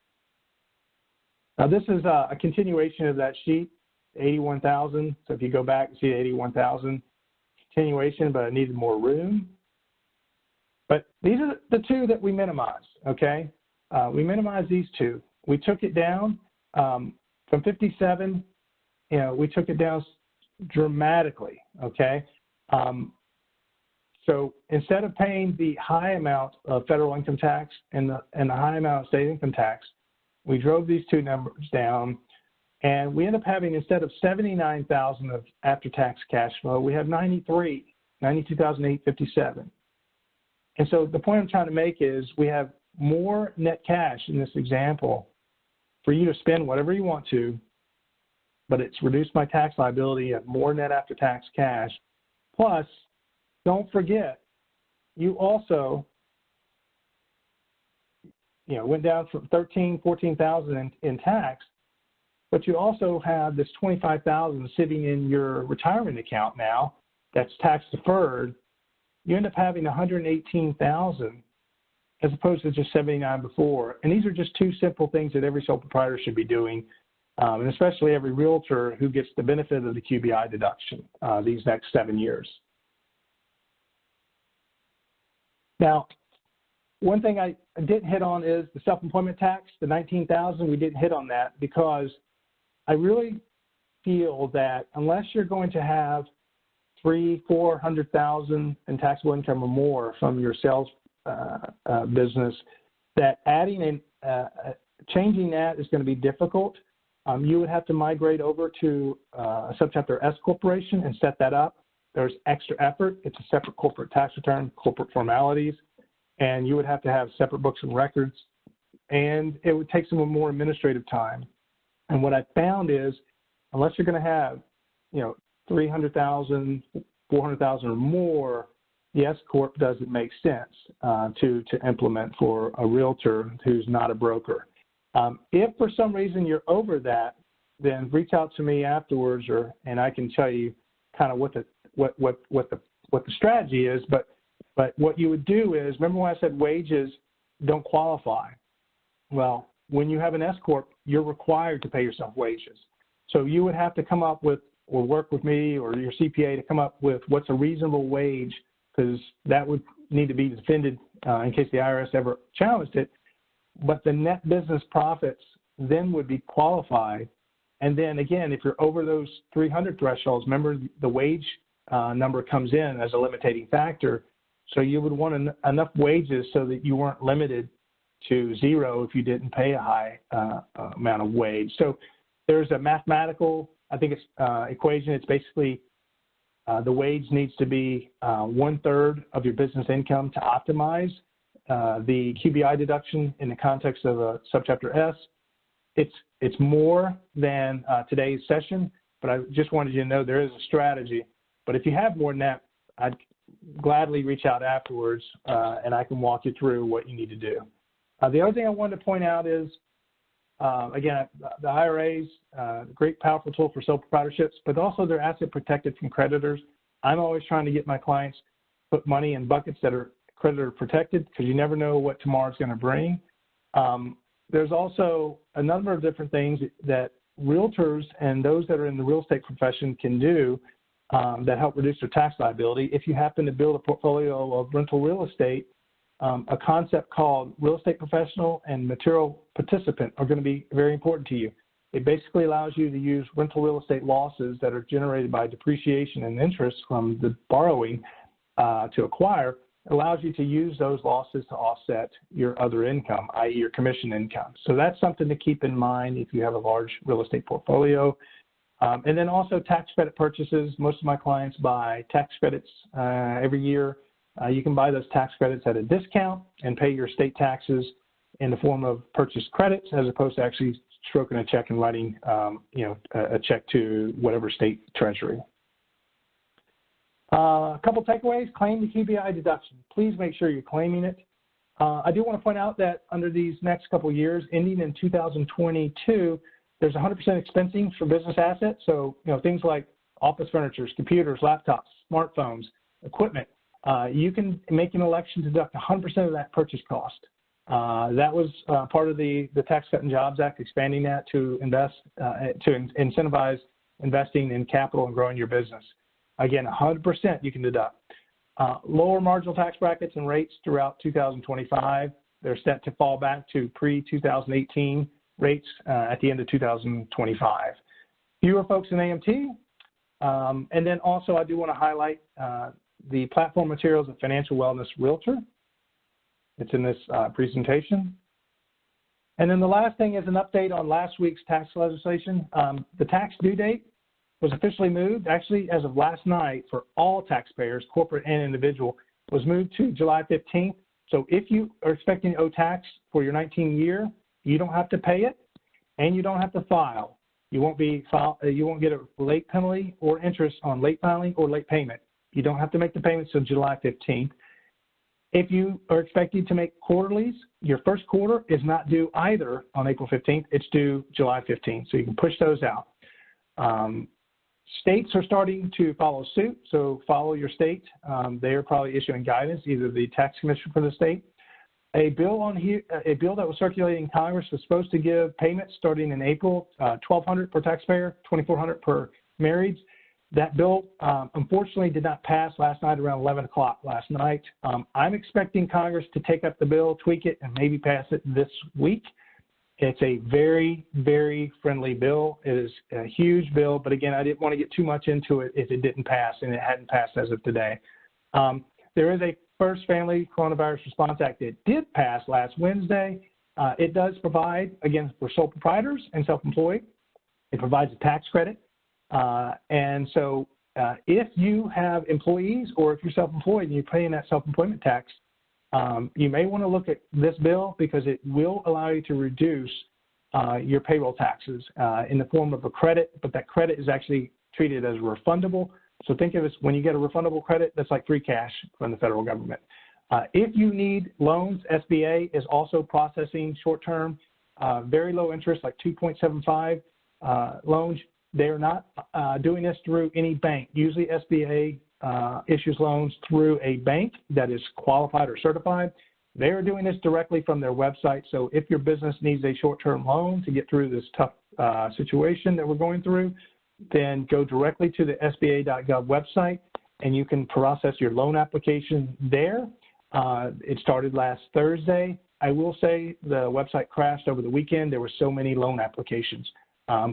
Now this is a continuation of that sheet, 81,000. So if you go back and see 81,000 continuation, but I needed more room. But these are the two that we minimized. Okay, we minimized these two. We took it down from 57. We took it down dramatically. Okay. So instead of paying the high amount of federal income tax and the high amount of state income tax, we drove these two numbers down, and we end up having, instead of 79,000 of after-tax cash flow, we have 92,857. And so the point I'm trying to make is we have more net cash in this example for you to spend whatever you want to, but it's reduced my tax liability. You have more net after-tax cash. Plus, don't forget, you also went down from 14,000 in tax, but you also have this 25,000 sitting in your retirement account now that's tax deferred. You end up having 118,000 as opposed to just 79 before. And these are just two simple things that every sole proprietor should be doing, and especially every realtor who gets the benefit of the QBI deduction these next 7 years. Now, one thing I didn't hit on is the self-employment tax, the 19,000. We didn't hit on that because I really feel that unless you're going to have $300,000-400,000 in taxable income or more from your sales business, that adding and changing that is going to be difficult. you would have to migrate over to a subchapter S corporation and set that up. There's extra effort. It's a separate corporate tax return, corporate formalities, and you would have to have separate books and records, and it would take some more administrative time. And what I found is, unless you're going to have, you know, 300,000, 400,000 or more, the S corp doesn't make sense to implement for a realtor who's not a broker. If for some reason you're over that, then reach out to me afterwards, and I can tell you kind of what the strategy is. But what you would do is, remember when I said wages don't qualify? Well, when you have an S corp, you're required to pay yourself wages. So you would have to come up with, or work with me or your CPA to come up with what's a reasonable wage, because that would need to be defended in case the IRS ever challenged it. But the net business profits then would be qualified. And then again, if you're over those 300 thresholds, remember the wage number comes in as a limiting factor. So you would want enough wages so that you weren't limited to zero if you didn't pay a high amount of wage. So there's a mathematical, I think it's equation. It's basically the wage needs to be 1/3 of your business income to optimize the QBI deduction in the context of a subchapter S. It's more than today's session, but I just wanted you to know there is a strategy. But if you have more than that, I'd gladly reach out afterwards, and I can walk you through what you need to do. The other thing I wanted to point out is, again, the IRAs, great, powerful tool for sole proprietorships, but also they're asset protected from creditors. I'm always trying to get my clients to put money in buckets that are creditor protected, because you never know what tomorrow's going to bring. There's also a number of different things that realtors and those that are in the real estate profession can do that help reduce their tax liability. If you happen to build a portfolio of rental real estate, a concept called real estate professional and material participant are going to be very important to you. It basically allows you to use rental real estate losses that are generated by depreciation and interest from the borrowing to acquire. It allows you to use those losses to offset your other income, i.e. your commission income. So that's something to keep in mind if you have a large real estate portfolio. And then also tax credit purchases. Most of my clients buy tax credits every year. You can buy those tax credits at a discount and pay your state taxes in the form of purchase credits, as opposed to actually stroking a check and writing a check to whatever state treasury. A couple takeaways: claim the QBI deduction. Please make sure you're claiming it. I do want to point out that under these next couple of years, ending in 2022, there's 100% expensing for business assets. So, things like office furniture, computers, laptops, smartphones, equipment. You can make an election to deduct 100% of that purchase cost. That was part of the Tax Cut and Jobs Act, expanding that to incentivize investing in capital and growing your business. Again, 100% you can deduct. Lower marginal tax brackets and rates throughout 2025. They're set to fall back to pre-2018 rates at the end of 2025. Fewer folks in AMT. And then also I do want to highlight the platform materials of Financial Wellness Realtor. It's in this presentation. And then the last thing is an update on last week's tax legislation. The tax due date was officially moved, actually as of last night, for all taxpayers, corporate and individual, was moved to July 15th. So if you are expecting to owe tax for your 19 year, you don't have to pay it, and you don't have to file. You won't get a late penalty or interest on late filing or late payment. You don't have to make the payments until July 15th. If you are expecting to make quarterlies, your first quarter is not due either on April 15th. It's due July 15th, so you can push those out. States are starting to follow suit, so follow your state. They are probably issuing guidance, either the tax commissioner for the state. A bill that was circulating in Congress was supposed to give payments starting in April, $1,200 per taxpayer, $2,400 per married. That bill, unfortunately, did not pass last night around 11 o'clock last night. I'm expecting Congress to take up the bill, tweak it, and maybe pass it this week. It's a very, very friendly bill. It is a huge bill, but again, I didn't want to get too much into it if it didn't pass, and it hadn't passed as of today. There is a First Family Coronavirus Response Act that did pass last Wednesday. It does provide, again, for sole proprietors and self-employed, It provides a tax credit. And so if you have employees or if you're self-employed and you're paying that self-employment tax, you may want to look at this bill because it will allow you to reduce your payroll taxes in the form of a credit, but that credit is actually treated as refundable. So think of it as when you get a refundable credit, that's like free cash from the federal government. If you need loans, SBA is also processing short-term, very low interest, like 2.75 loans. They're not doing this through any bank. Usually SBA issues loans through a bank that is qualified or certified. They're doing this directly from their website. So if your business needs a short-term loan to get through this tough situation that we're going through, then go directly to the SBA.gov website and you can process your loan application there. It started last Thursday. I will say the website crashed over the weekend. There were so many loan applications.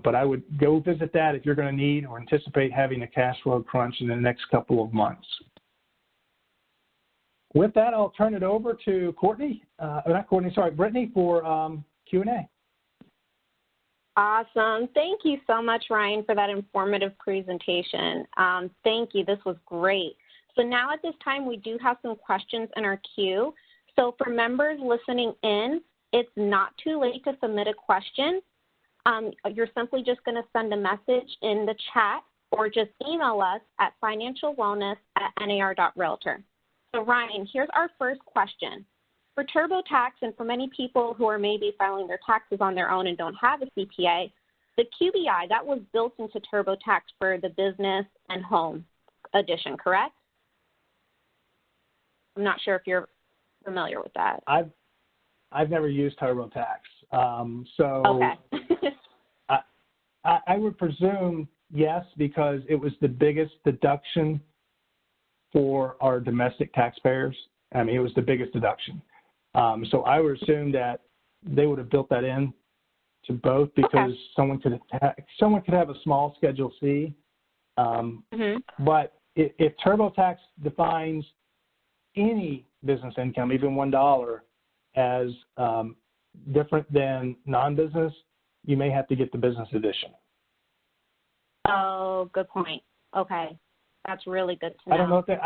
But I would go visit that if you're going to need or anticipate having a cash flow crunch in the next couple of months. With that, I'll turn it over to Brittany for Q&A. Awesome. Thank you so much, Ryan, for that informative presentation. Thank you. This was great. So now at this time, we do have some questions in our queue. So for members listening in, it's not too late to submit a question. You're simply just going to send a message in the chat or just email us at financialwellness@nar.realtor. So Ryan, here's our first question. For TurboTax and for many people who are maybe filing their taxes on their own and don't have a CPA, the QBI, that was built into TurboTax for the business and home edition, correct? I'm not sure if you're familiar with that. I've never used TurboTax. Okay. I would presume yes, because it was the biggest deduction for our domestic taxpayers. I mean, it was the biggest deduction. So I would assume that they would have built that in to both because someone could have a small Schedule C. But if TurboTax defines any business income, even $1, as different than non-business, you may have to get the business edition. Oh, good point. Okay, that's really good to know. I don't know if they.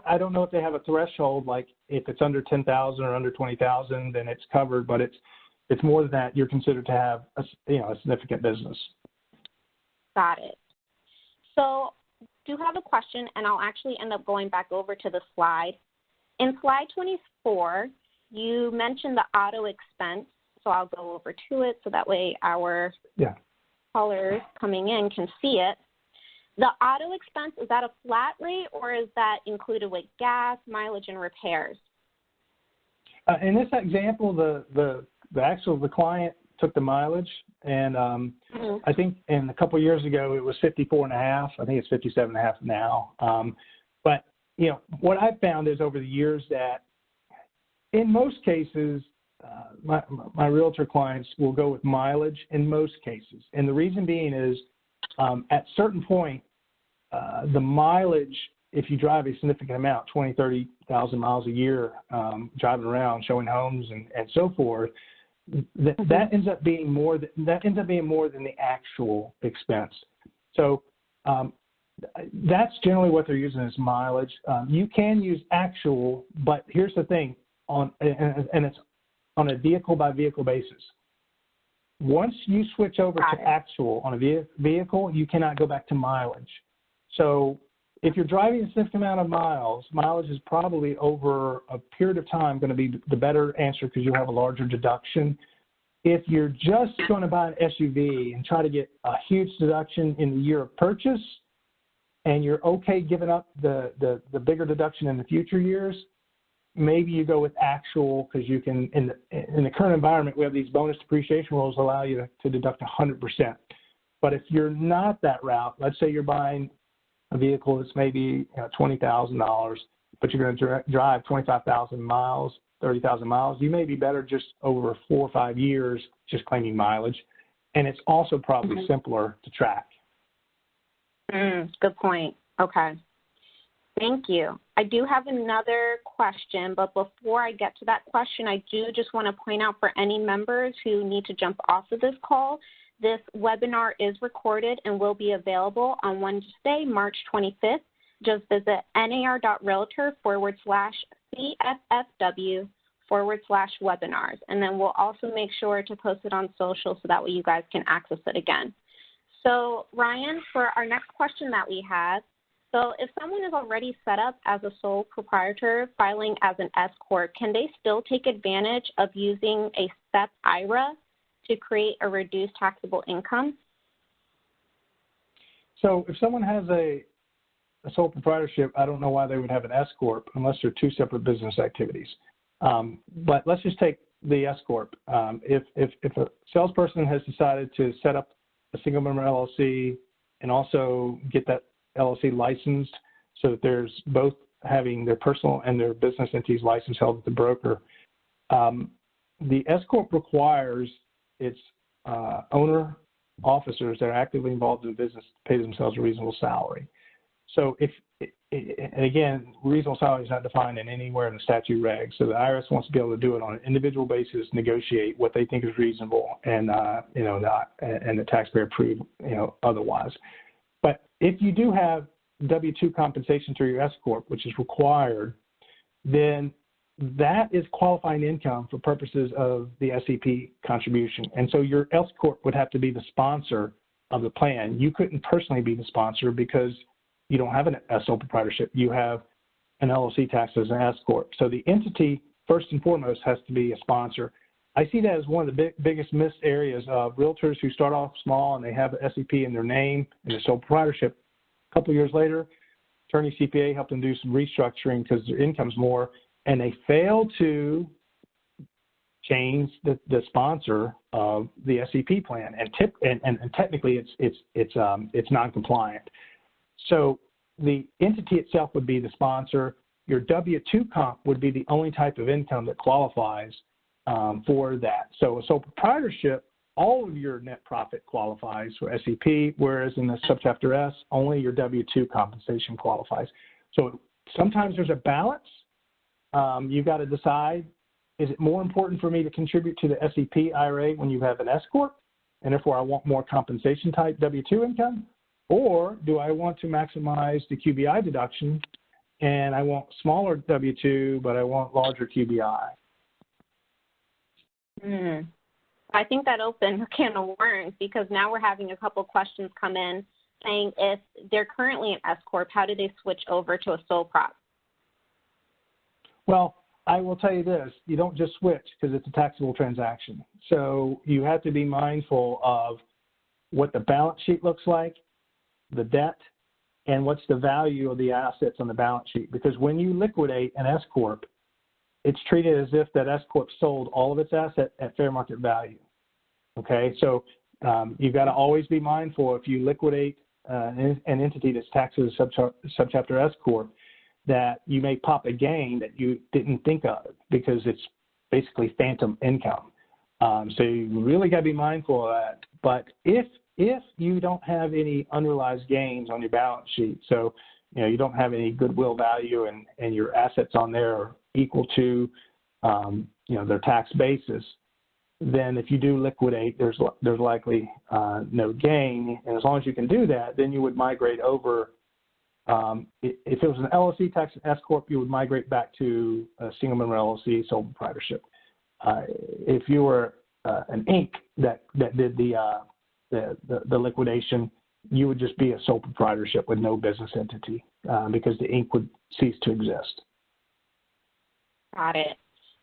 I don't know if they have a threshold. Like if it's under 10,000 or under 20,000, then it's covered. But it's more than that. You're considered to have a significant business. Got it. So, do have a question, and I'll actually end up going back over to the slide. In slide 24, you mentioned the auto expense. So I'll go over to it so that way our callers coming in can see it. The auto expense, is that a flat rate or is that included with gas, mileage, and repairs? In this example, the client took the mileage, and I think a couple of years ago it was 54.5. I think it's 57.5 now. But what I've found is over the years that in most cases, my realtor clients will go with mileage in most cases. And the reason being is at certain point, the mileage, if you drive a significant amount, 20, 30,000 miles a year, driving around, showing homes and so forth, that ends up being more than the actual expense. So that's generally what they're using as mileage. You can use actual, but here's the thing, and it's on a vehicle-by-vehicle basis. Once you switch over to actual on a vehicle, you cannot go back to mileage. So if you're driving a significant amount of miles, mileage is probably over a period of time going to be the better answer because you have a larger deduction. If you're just going to buy an SUV and try to get a huge deduction in the year of purchase, and you're okay giving up the bigger deduction in the future years, maybe you go with actual because you can, in the current environment, we have these bonus depreciation rules allow you to deduct 100%. But if you're not that route, let's say you're buying a vehicle that's maybe $20,000, but you're going to drive 25,000 miles, 30,000 miles, you may be better just over 4 or 5 years just claiming mileage. And it's also probably simpler to track. Good point. Okay. Thank you. I do have another question, but before I get to that question, I do just want to point out for any members who need to jump off of this call This webinar is recorded and will be available on Wednesday, March 25th. Just visit nar.realtor/CFFW/webinars, and then we'll also make sure to post it on social so that way you guys can access it again. So Ryan, for our next question that we have, so if someone is already set up as a sole proprietor filing as an S-Corp, can they still take advantage of using a SEP IRA to create a reduced taxable income? So if someone has a sole proprietorship, I don't know why they would have an S-Corp unless they're two separate business activities. But let's just take the S-Corp. If a salesperson has decided to set up a single member LLC and also get that LLC licensed so that there's both having their personal and their business entities license held at the broker, the S-Corp requires its owner officers that are actively involved in the business to pay themselves a reasonable salary. So and again, reasonable salary is not defined in anywhere in the statute regs. So the IRS wants to be able to do it on an individual basis, negotiate what they think is reasonable, and and the taxpayer approve, otherwise. But if you do have W-2 compensation through your S-Corp, which is required, then that is qualifying income for purposes of the SEP contribution. And so your S-Corp would have to be the sponsor of the plan. You couldn't personally be the sponsor because you don't have a sole proprietorship. You have an LLC taxed as an S-Corp. So the entity, first and foremost, has to be a sponsor. I see that as one of the biggest missed areas of realtors who start off small and they have an SEP in their name and a sole proprietorship. A couple of years later, attorney CPA helped them do some restructuring because their income's more, and they fail to change the sponsor of the SEP plan, and technically it's non-compliant. So the entity itself would be the sponsor. Your W-2 comp would be the only type of income that qualifies for that. So a sole proprietorship, all of your net profit qualifies for SEP, whereas in the subchapter S, only your W-2 compensation qualifies. So sometimes there's a balance. You've got to decide, is it more important for me to contribute to the SEP IRA when you have an S-Corp, and therefore I want more compensation type W-2 income? Or do I want to maximize the QBI deduction and I want smaller W-2, but I want larger QBI? I think that opened a can of worms because now we're having a couple questions come in saying if they're currently an S-Corp, how do they switch over to a sole prop? Well, I will tell you this, you don't just switch because it's a taxable transaction. So you have to be mindful of what the balance sheet looks like, the debt, and what's the value of the assets on the balance sheet. Because when you liquidate an S-Corp, it's treated as if that S-Corp sold all of its assets at fair market value. Okay, so you've got to always be mindful if you liquidate an entity that's taxed as a subchapter S-Corp, that you may pop a gain that you didn't think of because it's basically phantom income. So you really got to be mindful of that. But if you don't have any unrealized gains on your balance sheet, so you don't have any goodwill value and your assets on there are equal to their tax basis, then if you do liquidate, there's likely no gain. And as long as you can do that, then you would migrate over. If it was an LLC tax S-Corp, you would migrate back to a single member LLC sole proprietorship. If you were an Inc. that did the liquidation, you would just be a sole proprietorship with no business entity because the Inc. would cease to exist. Got it.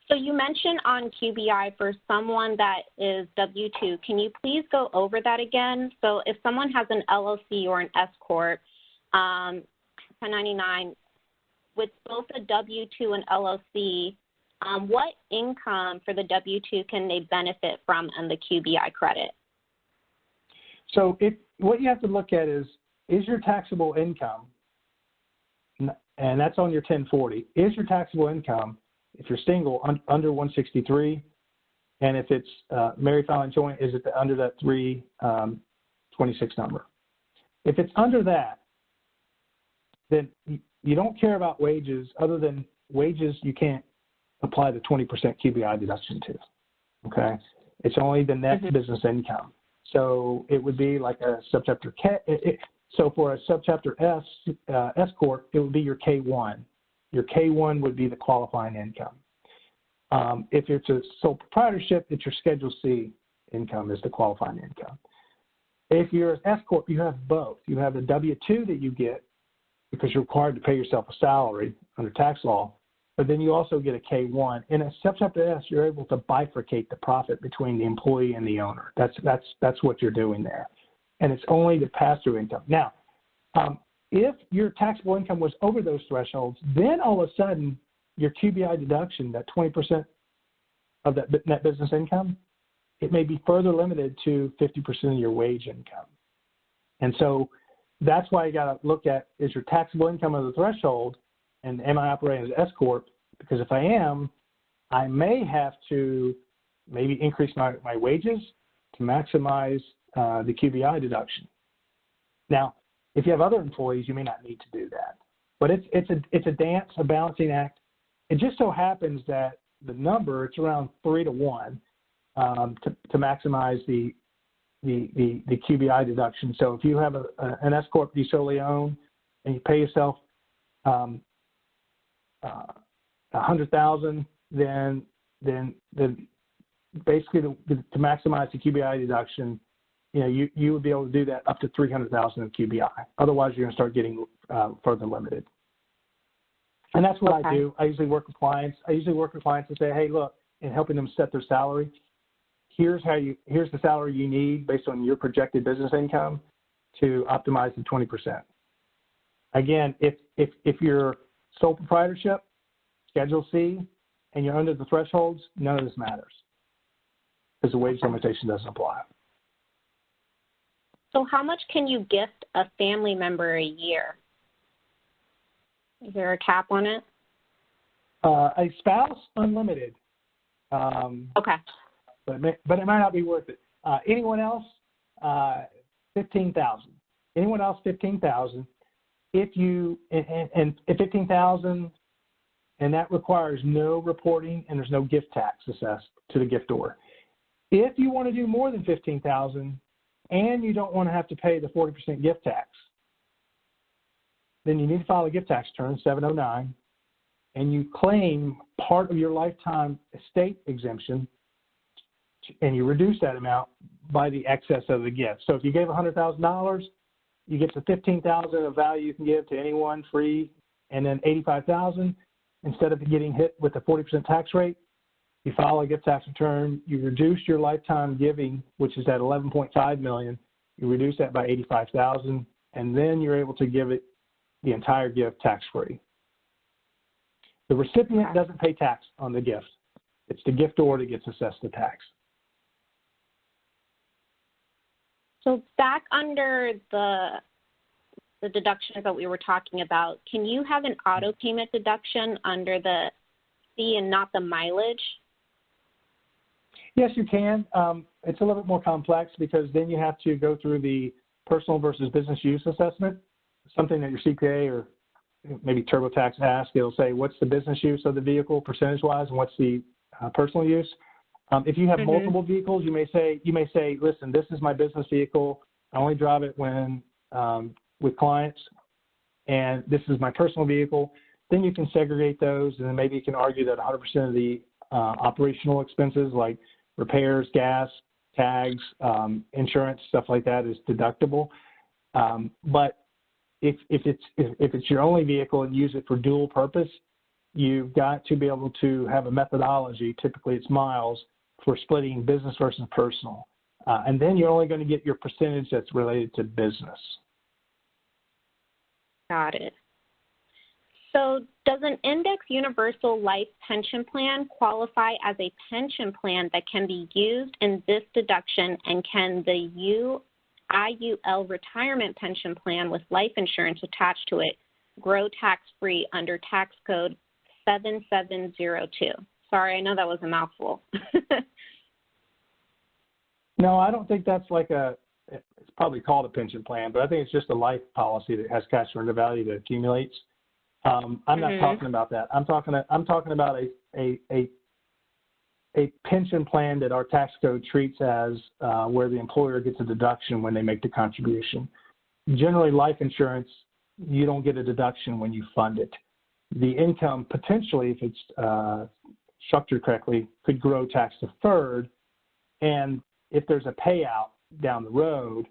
So you mentioned on QBI for someone that is W-2. Can you please go over that again? So if someone has an LLC or an S-Corp, 1099, with both a W-2 and LLC, what income for the W-2 can they benefit from and the QBI credit? So what you have to look at is your taxable income, and that's on your 1040, is your taxable income, if you're single, under 163, and if it's married, filing joint, is it under that 326 number? If it's under that, then you don't care about wages. Other than wages, you can't apply the 20% QBI deduction to, okay? It's only the net business income. So it would be like a subchapter K. So for a subchapter S corp, it would be your K1. Your K1 would be the qualifying income. If it's a sole proprietorship, it's your Schedule C income is the qualifying income. If you're an S corp, you have both. You have the W-2 that you get because you're required to pay yourself a salary under tax law, but then you also get a K1. In a subchapter S, you're able to bifurcate the profit between the employee and the owner. That's what you're doing there, and it's only the pass-through income. Now, if your taxable income was over those thresholds, then all of a sudden your QBI deduction, that 20% of that net business income, it may be further limited to 50% of your wage income. And so that's why you got to look at, is your taxable income of the threshold, and am I operating as S corp? Because if I am, I may have to maybe increase my wages to maximize the QBI deduction. Now, if you have other employees, you may not need to do that. But it's a dance, a balancing act. It just so happens that the number, it's around 3 to 1 to maximize the QBI deduction. So if you have an S corp you solely own and you pay yourself $100,000, then basically to maximize the QBI deduction, you would be able to do that up to $300,000 of QBI. Otherwise, you're going to start getting further limited. And that's what I do. I usually work with clients. And say, hey, look, in helping them set their salary, here's the salary you need based on your projected business income to optimize the 20%. Again, if you're sole proprietorship, Schedule C, and you're under the thresholds, none of this matters because the wage limitation doesn't apply. So how much can you gift a family member a year? Is there a cap on it? A spouse, unlimited. Okay. But it might not be worth it. Anyone else, $15,000. Anyone else, $15,000. If you and $15,000, and that requires no reporting, and there's no gift tax assessed to the giftor. If you want to do more than $15,000, and you don't want to have to pay the 40% gift tax, then you need to file a gift tax return, 709, and you claim part of your lifetime estate exemption, and you reduce that amount by the excess of the gift. So if you gave $100,000, you get the $15,000 of value you can give to anyone free, and then $85,000. Instead of getting hit with the 40% tax rate, you file a gift tax return, you reduce your lifetime giving, which is at $11.5 million, you reduce that by $85,000, and then you're able to give it the entire gift tax-free. The recipient doesn't pay tax on the gift. It's the giftor that gets assessed the tax. So back under the deductions that we were talking about, can you have an auto payment deduction under the C and not the mileage? Yes, you can. It's a little bit more complex because then you have to go through the personal versus business use assessment, something that your CPA or maybe TurboTax asks. It'll say, what's the business use of the vehicle percentage-wise and what's the personal use? If you have multiple vehicles, you may say, listen, this is my business vehicle. I only drive it when with clients, and this is my personal vehicle. Then you can segregate those, and then maybe you can argue that 100% of the operational expenses like repairs, gas, tags, insurance, stuff like that is deductible. But if it's your only vehicle and use it for dual purpose, you've got to be able to have a methodology, typically it's miles, for splitting business versus personal. And then you're only going to get your percentage that's related to business. Got it. So does an index universal life pension plan qualify as a pension plan that can be used in this deduction, and can the IUL retirement pension plan with life insurance attached to it grow tax-free under tax code 7702? Sorry, I know that was a mouthful. No, I don't think that's like it's probably called a pension plan, but I think it's just a life policy that has cash surrender value that accumulates. I'm not talking about that. I'm talking about a a pension plan that our tax code treats as where the employer gets a deduction when they make the contribution. Generally, life insurance, you don't get a deduction when you fund it. The income potentially, if it's structured correctly, could grow tax deferred, and if there's a payout down the road,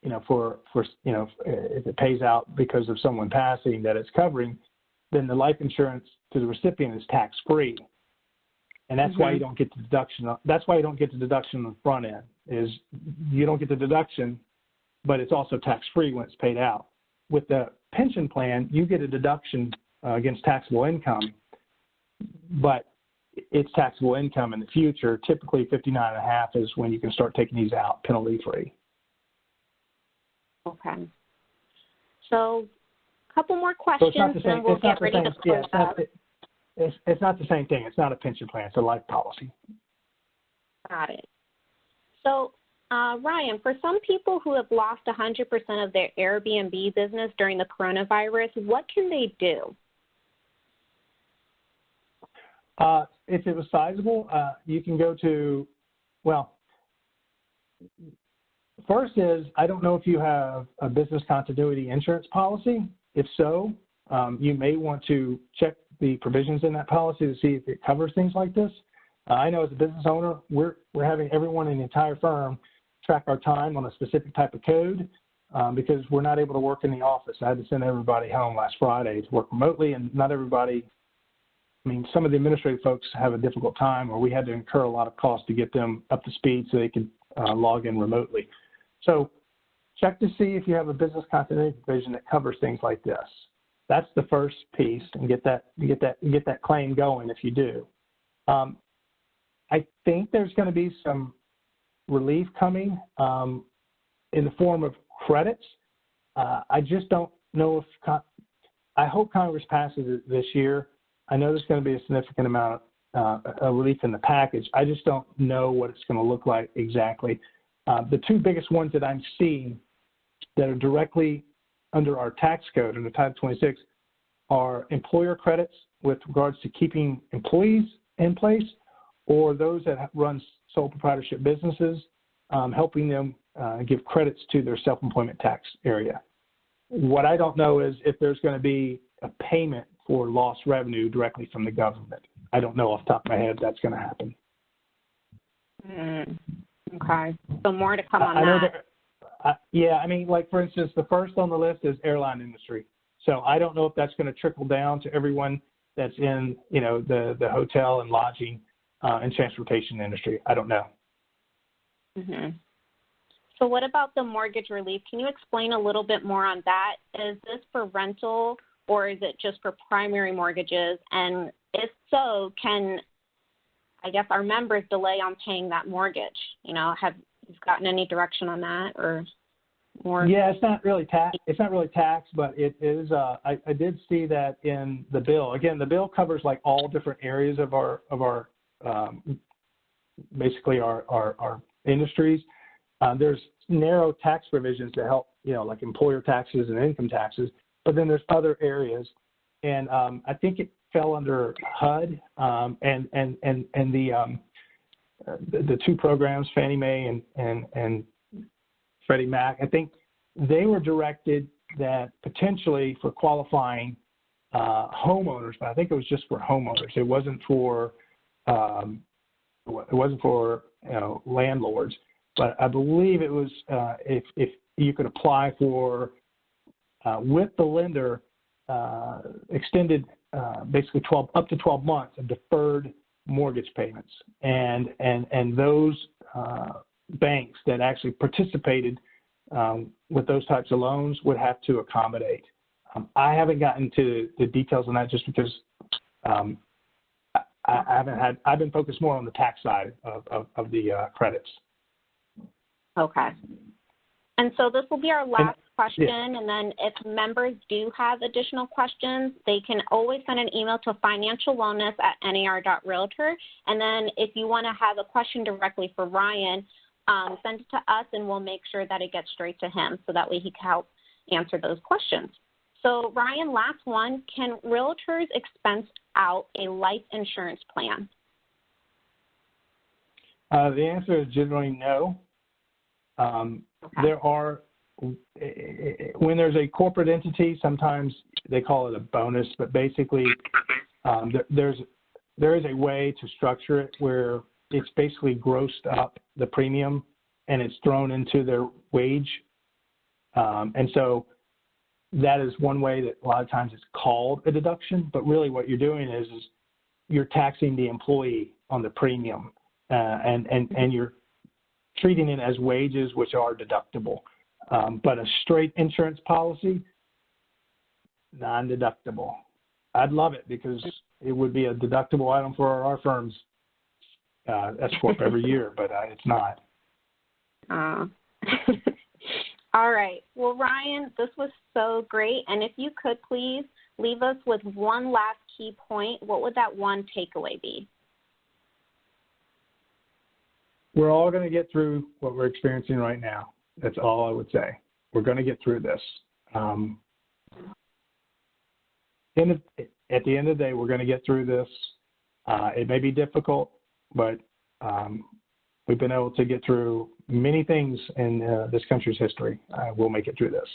if it pays out because of someone passing that it's covering, then the life insurance to the recipient is tax free, and that's why you don't get the deduction. That's why you don't get the deduction on the front end. Is you don't get the deduction, but it's also tax free when it's paid out. With the pension plan, you get a deduction against taxable income, but it's taxable income in the future. Typically, 59.5 is when you can start taking these out penalty free. Okay. So, a couple more questions, and we'll get ready to close out. It's not the same thing. It's not a pension plan. It's a life policy. Got it. So, Ryan, for some people who have lost 100% of their Airbnb business during the coronavirus, what can they do? If it was sizable, you can go to, well, first is, I don't know if you have a business continuity insurance policy. If so, you may want to check the provisions in that policy to see if it covers things like this. I know as a business owner, we're having everyone in the entire firm track our time on a specific type of code because we're not able to work in the office. I had to send everybody home last Friday to work remotely, and not everybody, I mean, some of the administrative folks have a difficult time, or we had to incur a lot of costs to get them up to speed so they could log in remotely. So check to see if you have a business continuity provision that covers things like this. That's the first piece, and get that claim going if you do. I think there's going to be some relief coming in the form of credits. I just don't know if I hope Congress passes it this year. I know there's going to be a significant amount of relief in the package. I just don't know what it's going to look like exactly. The two biggest ones that I'm seeing that are directly under our tax code, under Title 26, are employer credits with regards to keeping employees in place, or those that run sole proprietorship businesses, helping them give credits to their self-employment tax area. What I don't know is if there's going to be a payment for lost revenue directly from the government. I don't know off the top of my head if that's going to happen. Okay. So more to come on that. Yeah, I mean, like, for instance, the first on the list is airline industry. So I don't know if that's going to trickle down to everyone that's in, the hotel and lodging and transportation industry. I don't know. So what about the mortgage relief? Can you explain a little bit more on that? Is this for rental, or is it just for primary mortgages? And if so, can, I guess, our members delay on paying that mortgage? Have you gotten any direction on that, or more? Yeah, it's not really tax, but it is. I did see that in the bill. Again, the bill covers like all different areas of our basically our industries. There's narrow tax provisions to help, like employer taxes and income taxes, but then there's other areas, and I think it fell under HUD and the two programs, Fannie Mae and Freddie Mac. I think they were directed that potentially for qualifying homeowners, but I think it was just for homeowners. It wasn't for landlords. But I believe it was if you could apply for with the lender extended basically up to 12 months of deferred mortgage payments, and those banks that actually participated with those types of loans would have to accommodate. I haven't gotten to the details on that just because I've been focused more on the tax side of the credits. Okay. And so this will be our last question, and then if members do have additional questions, they can always send an email to financialwellness@nar.realtor, and then if you want to have a question directly for Ryan, send it to us, and we'll make sure that it gets straight to him so that way he can help answer those questions. So Ryan, last one, can realtors expense out a life insurance plan? The answer is generally no. There are, when there's a corporate entity, sometimes they call it a bonus, but basically there is a way to structure it where it's basically grossed up the premium and it's thrown into their wage. And so that is one way that a lot of times it's called a deduction, but really what you're doing is you're taxing the employee on the premium, and you're treating it as wages, which are deductible. But a straight insurance policy, non-deductible. I'd love it because it would be a deductible item for our firm's S Corp every year, but it's not. All right. Well, Ryan, this was so great. And if you could please leave us with one last key point, what would that one takeaway be? We're all going to get through what we're experiencing right now. That's all I would say. We're going to get through this. At the end of the day, we're going to get through this. It may be difficult, but we've been able to get through many things in this country's history. We'll make it through this.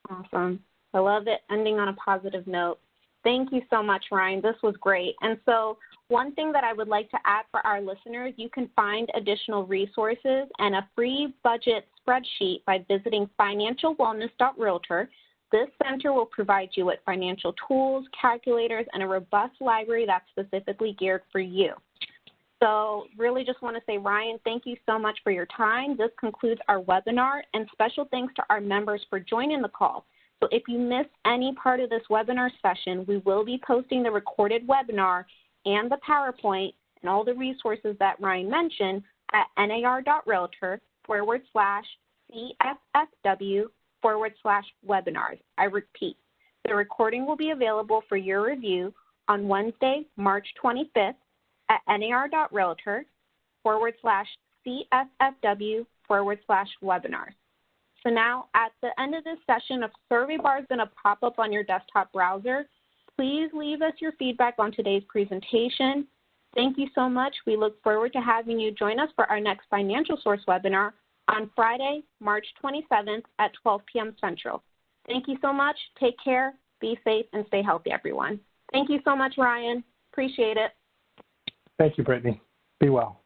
Awesome. I love it, ending on a positive note. Thank you so much, Ryan. This was great. And so one thing that I would like to add for our listeners, you can find additional resources and a free budget spreadsheet by visiting financialwellness.realtor. This center will provide you with financial tools, calculators, and a robust library that's specifically geared for you. So really just want to say, Ryan, thank you so much for your time. This concludes our webinar, and special thanks to our members for joining the call. So if you missed any part of this webinar session, we will be posting the recorded webinar and the PowerPoint and all the resources that Ryan mentioned at nar.realtor/CFFW/webinars. I repeat, the recording will be available for your review on Wednesday, March 25th at nar.realtor/CFFW/webinars. So now at the end of this session, a survey bar is going to pop up on your desktop browser. Please leave us your feedback on today's presentation. Thank you so much. We look forward to having you join us for our next Financial Source webinar on Friday, March 27th at 12 p.m. Central. Thank you so much. Take care, be safe, and stay healthy, everyone. Thank you so much, Ryan. Appreciate it. Thank you, Brittany. Be well.